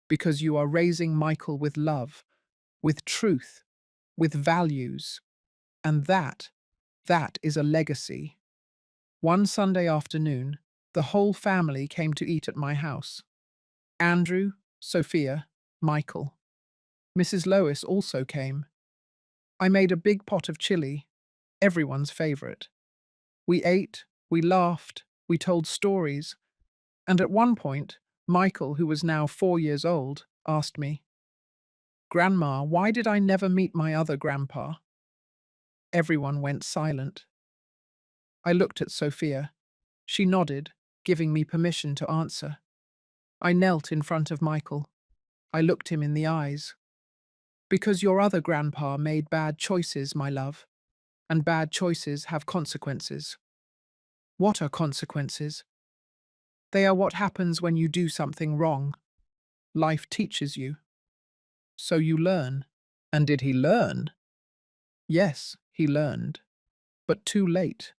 because you are raising Michael with love, with truth, with values. And that is a legacy. One Sunday afternoon, the whole family came to eat at my house. Andrew, Sophia, Michael. Mrs. Lois also came. I made a big pot of chili, everyone's favourite. We ate, we laughed, we told stories, and at one point, Michael, who was now 4 years old, asked me, "Grandma, why did I never meet my other grandpa?" Everyone went silent. I looked at Sophia. She nodded, giving me permission to answer. I knelt in front of Michael. I looked him in the eyes. "Because your other grandpa made bad choices, my love, and bad choices have consequences." "What are consequences?" "They are what happens when you do something wrong. Life teaches you. So you learn." And did he learn? Yes, he learned. But too late.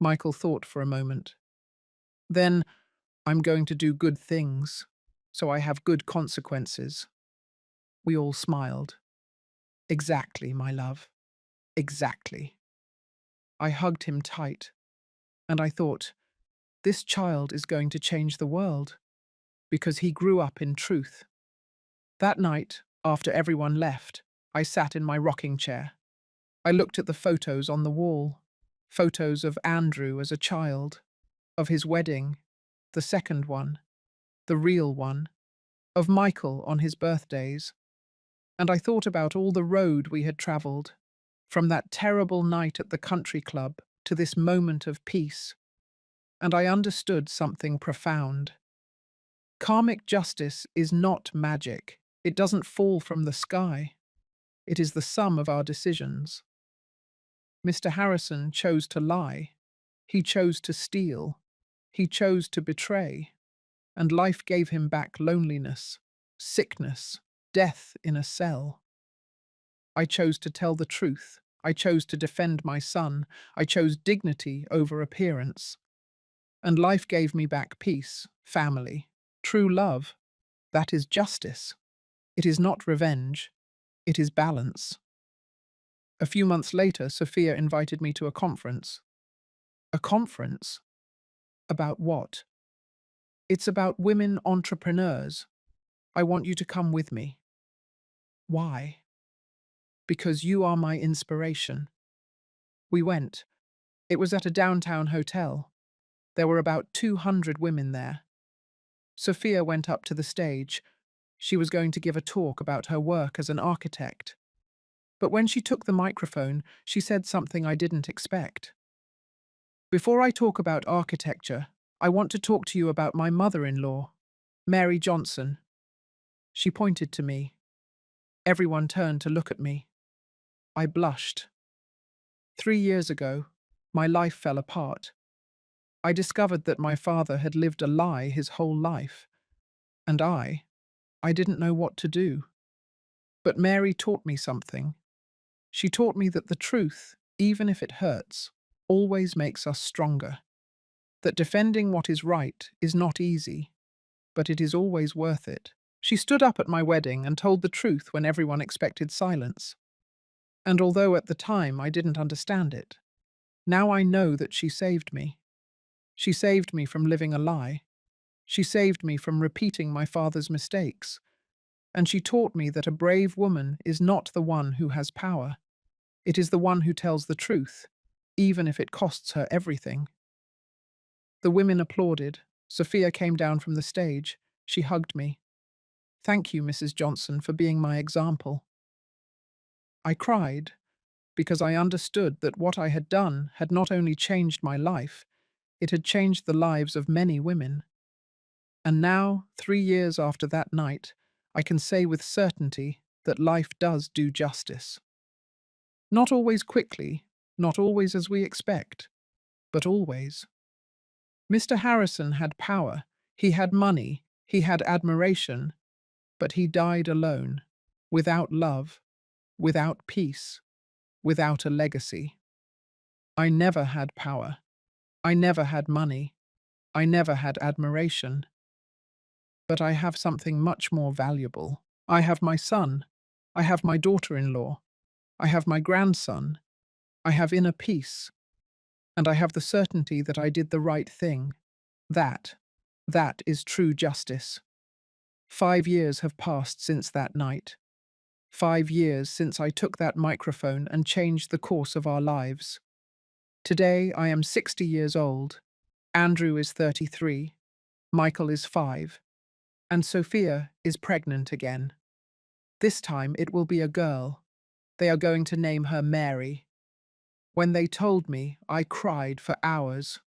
Michael thought for a moment. "Then I'm going to do good things, so I have good consequences." We all smiled. "Exactly, my love. Exactly." I hugged him tight, and I thought, this child is going to change the world, because he grew up in truth. That night, after everyone left, I sat in my rocking chair. I looked at the photos on the wall, photos of Andrew as a child, of his wedding, the second one, the real one, of Michael on his birthdays, and I thought about all the road we had travelled, from that terrible night at the country club to this moment of peace, and I understood something profound. Karmic justice is not magic. It doesn't fall from the sky. It is the sum of our decisions. Mr. Harrison chose to lie. He chose to steal. He chose to betray. And life gave him back loneliness, sickness, death in a cell. I chose to tell the truth. I chose to defend my son. I chose dignity over appearance. And life gave me back peace, family, true love. That is justice. It is not revenge. It is balance. A few months later, Sophia invited me to a conference. A conference? About what? "It's about women entrepreneurs. I want you to come with me." "Why?" "Because you are my inspiration." We went. It was at a downtown hotel. There were about 200 women there. Sophia went up to the stage. She was going to give a talk about her work as an architect. But when she took the microphone, she said something I didn't expect. "Before I talk about architecture, I want to talk to you about my mother-in-law, Mary Johnson." She pointed to me. Everyone turned to look at me. I blushed. 3 years ago, my life fell apart. I discovered that my father had lived a lie his whole life, and I didn't know what to do. But Mary taught me something. She taught me that the truth, even if it hurts, always makes us stronger. That defending what is right is not easy, but it is always worth it. She stood up at my wedding and told the truth when everyone expected silence. And although at the time I didn't understand it, now I know that she saved me. She saved me from living a lie. She saved me from repeating my father's mistakes. And she taught me that a brave woman is not the one who has power. It is the one who tells the truth, even if it costs her everything. The women applauded. Sophia came down from the stage. She hugged me. "Thank you, Mrs. Johnson, for being my example." I cried because I understood that what I had done had not only changed my life, it had changed the lives of many women. And now, 3 years after that night, I can say with certainty that life does do justice. Not always quickly, not always as we expect, but always. Mr. Harrison had power, he had money, he had admiration, but he died alone, without love, without peace, without a legacy. I never had power. I never had money. I never had admiration. But I have something much more valuable. I have my son. I have my daughter-in-law. I have my grandson. I have inner peace. And I have the certainty that I did the right thing. That, that is true justice. 5 years have passed since that night. 5 years since I took that microphone and changed the course of our lives. Today I am 60 years old. Andrew is 33. Michael is 5. And Sophia is pregnant again. This time it will be a girl. They are going to name her Mary. When they told me, I cried for hours.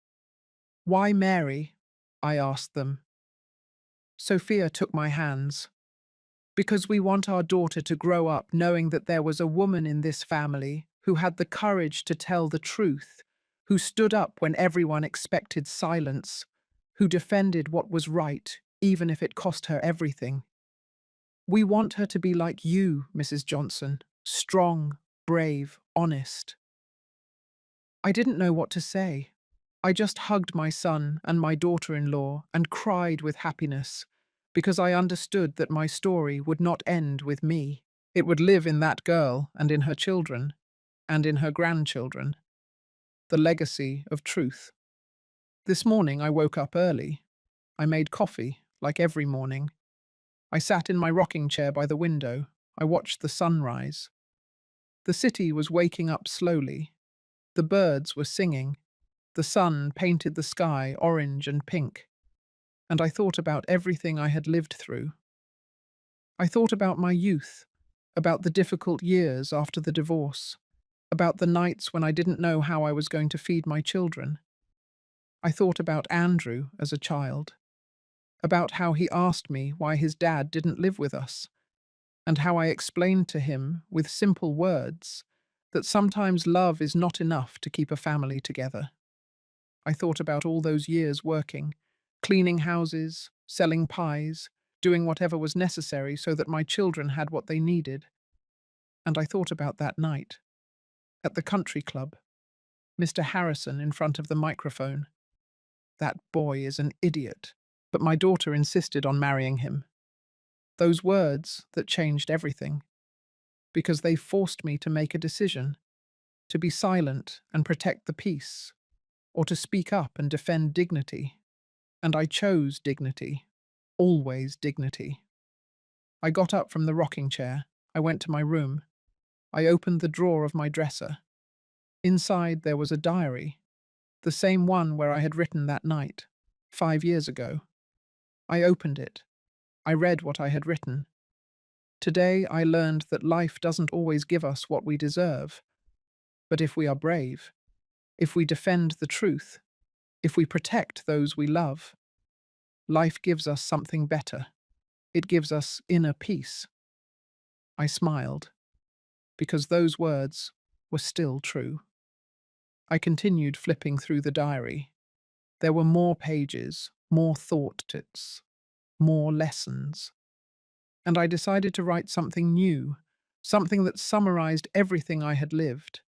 Why Mary? I asked them. Sophia took my hands. Because we want our daughter to grow up knowing that there was a woman in this family who had the courage to tell the truth, who stood up when everyone expected silence, who defended what was right, even if it cost her everything. We want her to be like you, Mrs. Johnson, strong, brave, honest. I didn't know what to say. I just hugged my son and my daughter-in-law and cried with happiness, because I understood that my story would not end with me. It would live in that girl and in her children and in her grandchildren. The legacy of truth. This morning I woke up early. I made coffee, like every morning. I sat in my rocking chair by the window. I watched the sunrise. The city was waking up slowly. The birds were singing. The sun painted the sky orange and pink. And I thought about everything I had lived through. I thought about my youth, about the difficult years after the divorce, about the nights when I didn't know how I was going to feed my children. I thought about Andrew as a child, about how he asked me why his dad didn't live with us, and how I explained to him, with simple words, that sometimes love is not enough to keep a family together. I thought about all those years working, cleaning houses, selling pies, doing whatever was necessary so that my children had what they needed. And I thought about that night, at the country club, Mr. Harrison in front of the microphone. That boy is an idiot, but my daughter insisted on marrying him. Those words that changed everything, because they forced me to make a decision, to be silent and protect the peace, or to speak up and defend dignity. And I chose dignity, always dignity. I got up from the rocking chair. I went to my room. I opened the drawer of my dresser. Inside there was a diary, the same one where I had written that night, 5 years ago. I opened it. I read what I had written. Today I learned that life doesn't always give us what we deserve. But if we are brave, if we defend the truth, if we protect those we love, life gives us something better. It gives us inner peace. I smiled, because those words were still true. I continued flipping through the diary. There were more pages, more thoughts, more lessons. And I decided to write something new, something that summarized everything I had lived.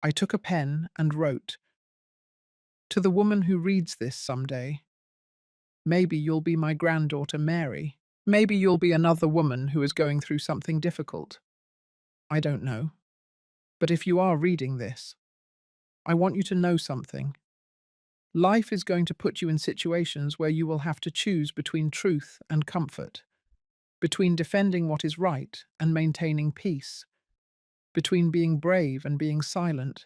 I took a pen and wrote, "To the woman who reads this someday, maybe you'll be my granddaughter Mary. Maybe you'll be another woman who is going through something difficult. I don't know. But if you are reading this, I want you to know something. Life is going to put you in situations where you will have to choose between truth and comfort, between defending what is right and maintaining peace, between being brave and being silent.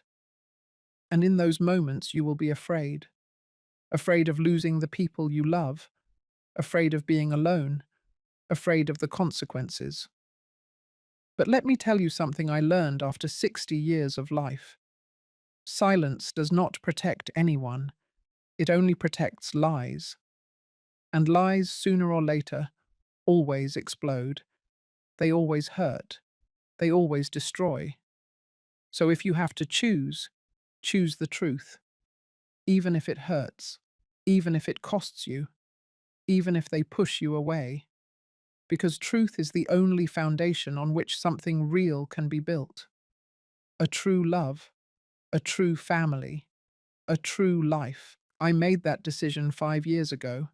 And in those moments you will be afraid. Afraid of losing the people you love, afraid of being alone, afraid of the consequences. But let me tell you something I learned after 60 years of life. Silence does not protect anyone. It only protects lies. And lies, sooner or later, always explode. They always hurt. They always destroy. So if you have to choose, choose the truth. Even if it hurts. Even if it costs you. Even if they push you away. Because truth is the only foundation on which something real can be built. A true love. A true family. A true life. I made that decision 5 years ago.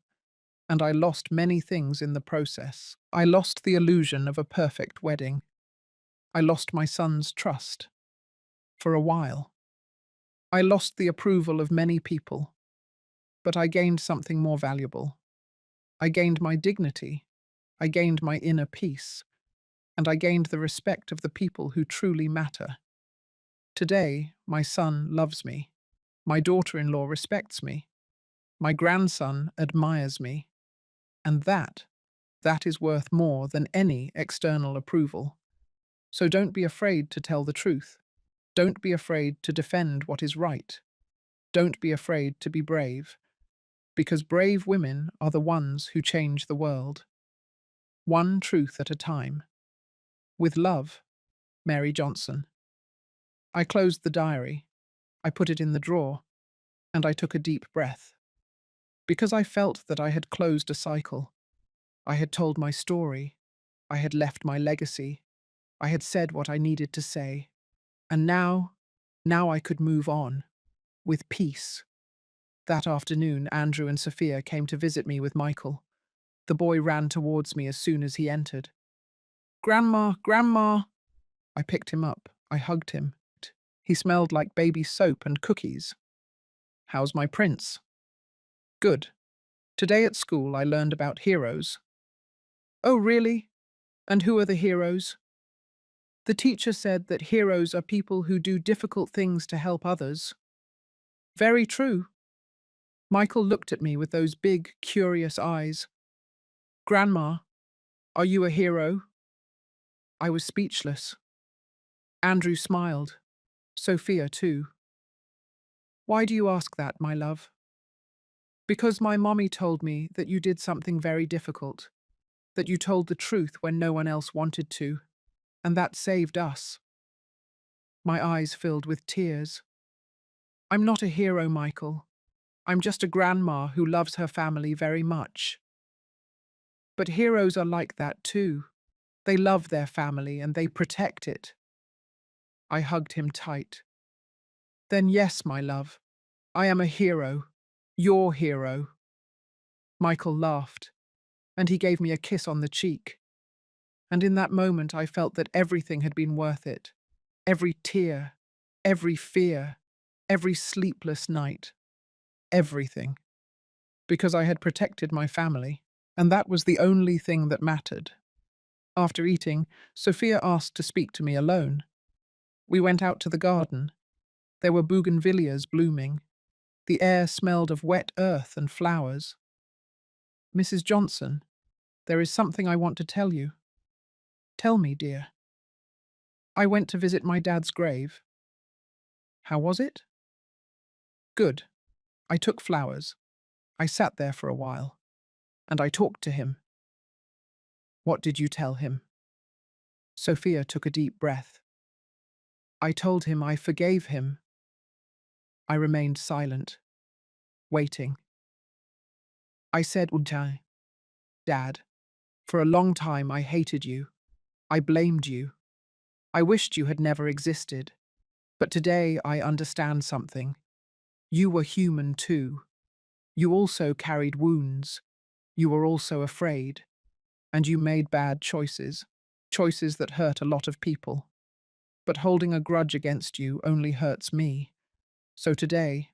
and I lost many things in the process. I lost the illusion of a perfect wedding. I lost my son's trust. For a while. I lost the approval of many people, but I gained something more valuable. I gained my dignity. I gained my inner peace. And I gained the respect of the people who truly matter. Today, my son loves me. My daughter-in-law respects me. My grandson admires me. And that is worth more than any external approval. So don't be afraid to tell the truth. Don't be afraid to defend what is right. Don't be afraid to be brave, because brave women are the ones who change the world. One truth at a time. With love, Mary Johnson. I closed the diary. I put it in the drawer, and I took a deep breath. Because I felt that I had closed a cycle. I had told my story. I had left my legacy. I had said what I needed to say. And now I could move on, with peace. That afternoon, Andrew and Sophia came to visit me with Michael. The boy ran towards me as soon as he entered. "Grandma, Grandma!" I picked him up. I hugged him. He smelled like baby soap and cookies. "How's my prince?" "Good. Today at school I learned about heroes." "Oh, really? And who are the heroes?" "The teacher said that heroes are people who do difficult things to help others." "Very true." Michael looked at me with those big, curious eyes. "Grandma, are you a hero?" I was speechless. Andrew smiled. Sophia, too. "Why do you ask that, my love?" "Because my mommy told me that you did something very difficult, that you told the truth when no one else wanted to, and that saved us." My eyes filled with tears. "I'm not a hero, Michael. I'm just a grandma who loves her family very much." "But heroes are like that too. They love their family and they protect it." I hugged him tight. "Then yes, my love, I am a hero. Your hero." Michael laughed, and he gave me a kiss on the cheek. And in that moment I felt that everything had been worth it. Every tear, every fear, every sleepless night. Everything. Because I had protected my family, and that was the only thing that mattered. After eating, Sophia asked to speak to me alone. We went out to the garden. There were bougainvilleas blooming. The air smelled of wet earth and flowers. "Mrs. Johnson, there is something I want to tell you." "Tell me, dear." "I went to visit my dad's grave." "How was it?" "Good. I took flowers. I sat there for a while. And I talked to him." "What did you tell him?" Sophia took a deep breath. "I told him I forgave him." I remained silent, waiting. I said, "Dad, for a long time I hated you. I blamed you. I wished you had never existed. But today I understand something. You were human too. You also carried wounds. You were also afraid. And you made bad choices. Choices that hurt a lot of people. But holding a grudge against you only hurts me. So today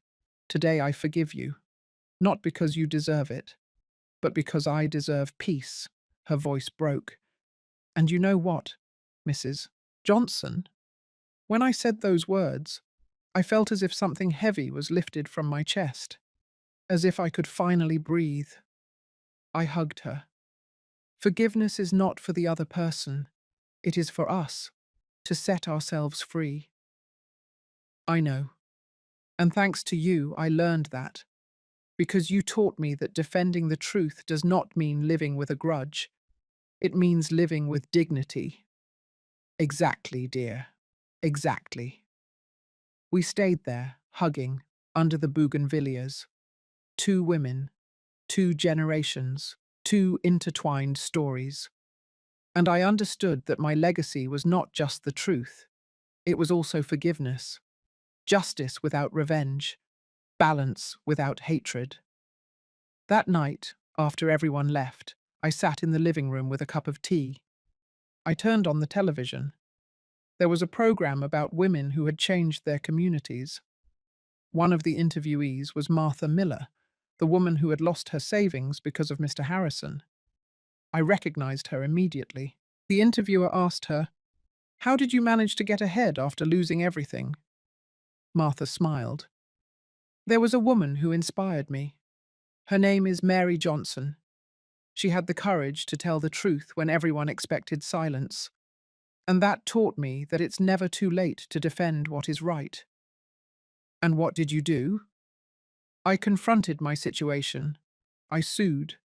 I forgive you. Not because you deserve it, but because I deserve peace." Her voice broke. "And you know what, Mrs. Johnson?" When I said those words, I felt as if something heavy was lifted from my chest, as if I could finally breathe. I hugged her. Forgiveness is not for the other person. It is for us, to set ourselves free. I know. And thanks to you, I learned that. Because you taught me that defending the truth does not mean living with a grudge. It means living with dignity. Exactly, dear. Exactly. We stayed there, hugging, under the bougainvilleas. Two women, two generations, two intertwined stories. And I understood that my legacy was not just the truth. It was also forgiveness. Justice without revenge. Balance without hatred. That night, After everyone left, I sat in the living room with a cup of tea. I turned on the television. There was a program about women who had changed their communities. One of the interviewees was Martha Miller, the woman who had lost her savings because of Mr. Harrison. I recognized her immediately. The interviewer asked her, "How did you manage to get ahead after losing everything?" Martha smiled. "There was a woman who inspired me. Her name is Mary Johnson. She had the courage to tell the truth when everyone expected silence. And that taught me that it's never too late to defend what is right." "And what did you do?" "I confronted my situation. I sued.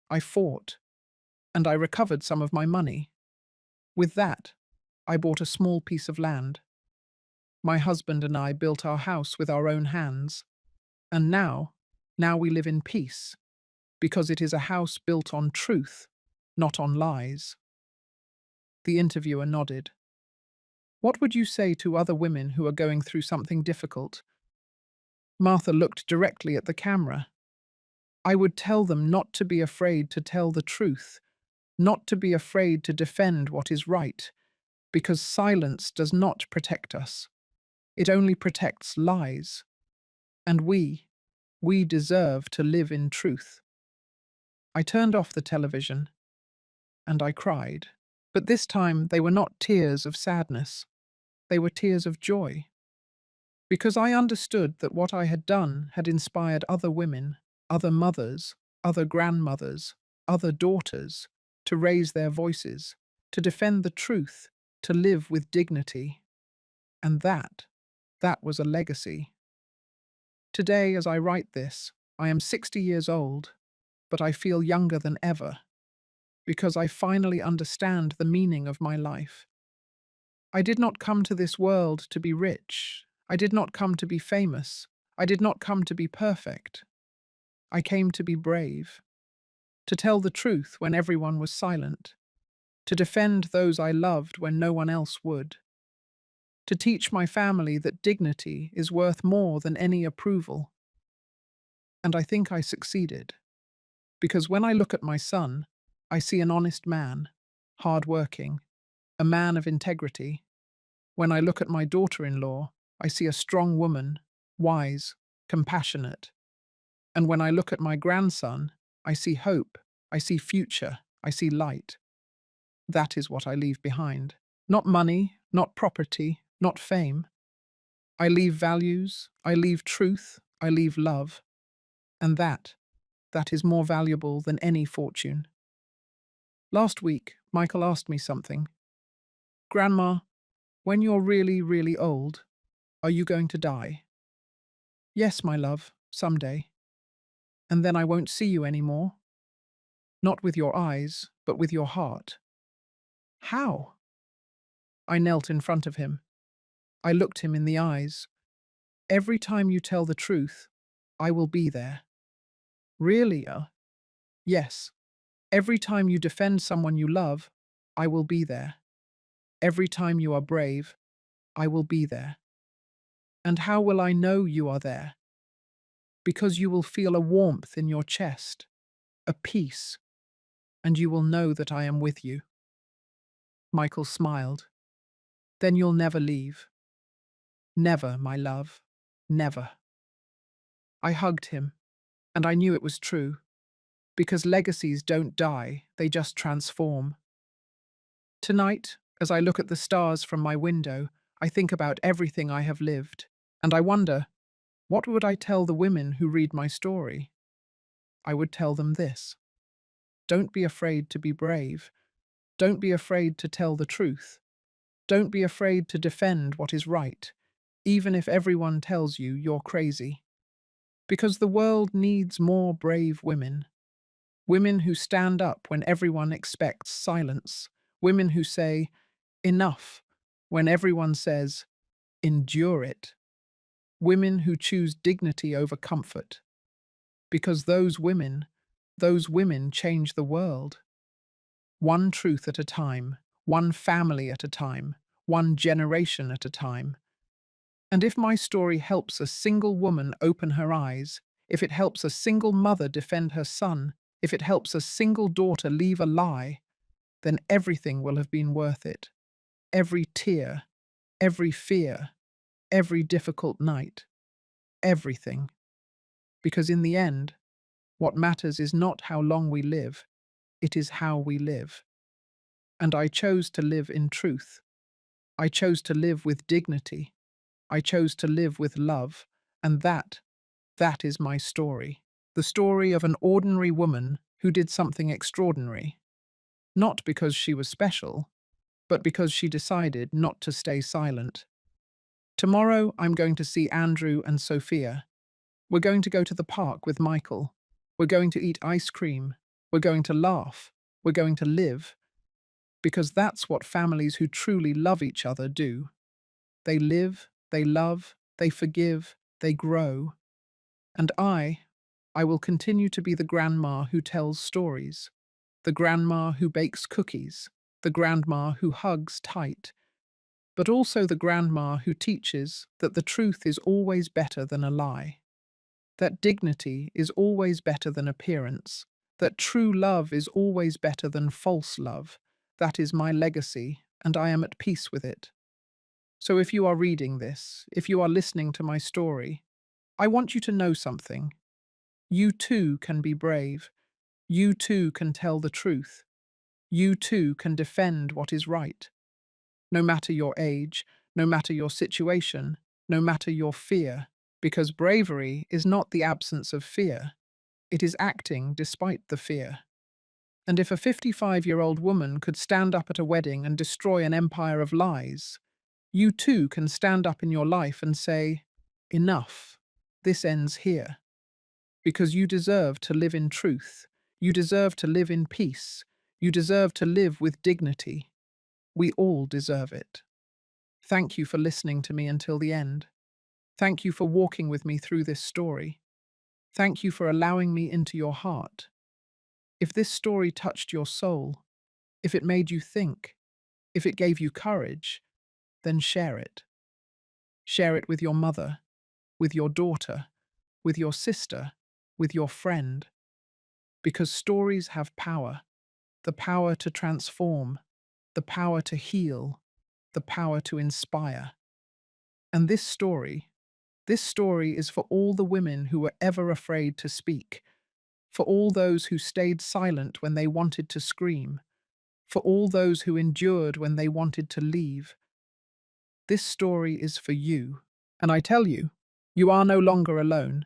I fought. And I recovered some of my money. With that, I bought a small piece of land. My husband and I built our house with our own hands. And now we live in peace, because it is a house built on truth, not on lies." The interviewer nodded. "What would you say to other women who are going through something difficult?" Martha looked directly at the camera. "I would tell them not to be afraid to tell the truth, not to be afraid to defend what is right, because silence does not protect us. It only protects lies. And we deserve to live in truth." I turned off the television, and I cried. But this time they were not tears of sadness. They were tears of joy. Because I understood that what I had done had inspired other women, other mothers, other grandmothers, other daughters, to raise their voices, to defend the truth, to live with dignity. And that was a legacy. Today, as I write this, I am 60 years old, but I feel younger than ever, because I finally understand the meaning of my life. I did not come to this world to be rich. I did not come to be famous. I did not come to be perfect. I came to be brave, to tell the truth when everyone was silent, to defend those I loved when no one else would, to teach my family that dignity is worth more than any approval. And I think I succeeded, because when I look at my son, I see an honest man, hard-working, a man of integrity. When I look at my daughter-in-law, I see a strong woman, wise, compassionate. And when I look at my grandson, I see hope, I see future, I see light. That is what I leave behind. Not money, not property, not fame. I leave values, I leave truth, I leave love. And that is more valuable than any fortune. Last week, Michael asked me something. "Grandma, when you're really, really old, are you going to die?" "Yes, my love, someday." "And then I won't see you anymore?" "Not with your eyes, but with your heart." "How?" I knelt in front of him. I looked him in the eyes. "Every time you tell the truth, I will be there." "Really?" "Yes. Every time you defend someone you love, I will be there. Every time you are brave, I will be there." "And how will I know you are there?" "Because you will feel a warmth in your chest, a peace, and you will know that I am with you." Michael smiled. "Then you'll never leave." "Never, my love. Never." I hugged him, and I knew it was true, because legacies don't die, they just transform. Tonight, as I look at the stars from my window, I think about everything I have lived, and I wonder, what would I tell the women who read my story? I would tell them this: don't be afraid to be brave. Don't be afraid to tell the truth. Don't be afraid to defend what is right, even if everyone tells you you're crazy. Because the world needs more brave women. Women who stand up when everyone expects silence. Women who say, "Enough," when everyone says, "Endure it." Women who choose dignity over comfort. Because those women change the world. One truth at a time, one family at a time, one generation at a time. And if my story helps a single woman open her eyes, if it helps a single mother defend her son, if it helps a single daughter leave a lie, then everything will have been worth it. Every tear, every fear, every difficult night, everything. Because in the end, what matters is not how long we live, it is how we live. And I chose to live in truth. I chose to live with dignity. I chose to live with love. And that is my story. The story of an ordinary woman who did something extraordinary. Not because she was special, but because she decided not to stay silent. Tomorrow, I'm going to see Andrew and Sophia. We're going to go to the park with Michael. We're going to eat ice cream. We're going to laugh. We're going to live. Because that's what families who truly love each other do. They live, they love, they forgive, they grow. And I will continue to be the grandma who tells stories, the grandma who bakes cookies, the grandma who hugs tight, but also the grandma who teaches that the truth is always better than a lie, that dignity is always better than appearance, that true love is always better than false love. That is my legacy, and I am at peace with it. So if you are reading this, if you are listening to my story, I want you to know something. You too can be brave. You too can tell the truth. You too can defend what is right. No matter your age, no matter your situation, no matter your fear, because bravery is not the absence of fear. It is acting despite the fear. And if a 55-year-old woman could stand up at a wedding and destroy an empire of lies, you too can stand up in your life and say, enough, this ends here. Because you deserve to live in truth. You deserve to live in peace. You deserve to live with dignity. We all deserve it. Thank you for listening to me until the end. Thank you for walking with me through this story. Thank you for allowing me into your heart. If this story touched your soul, if it made you think, if it gave you courage, then share it. Share it with your mother, with your daughter, with your sister, with your friend. Because stories have power, the power to transform, the power to heal, the power to inspire. And this story is for all the women who were ever afraid to speak, for all those who stayed silent when they wanted to scream, for all those who endured when they wanted to leave. This story is for you. And I tell you, you are no longer alone,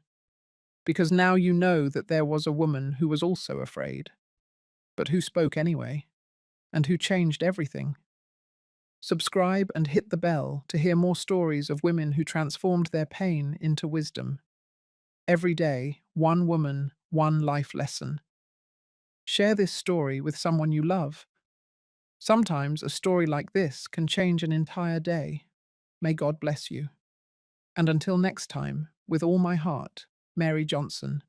because now you know that there was a woman who was also afraid, but who spoke anyway, and who changed everything. Subscribe and hit the bell to hear more stories of women who transformed their pain into wisdom. Every day, one woman, one life lesson. Share this story with someone you love. Sometimes a story like this can change an entire day. May God bless you. And until next time, with all my heart, Mary Johnson.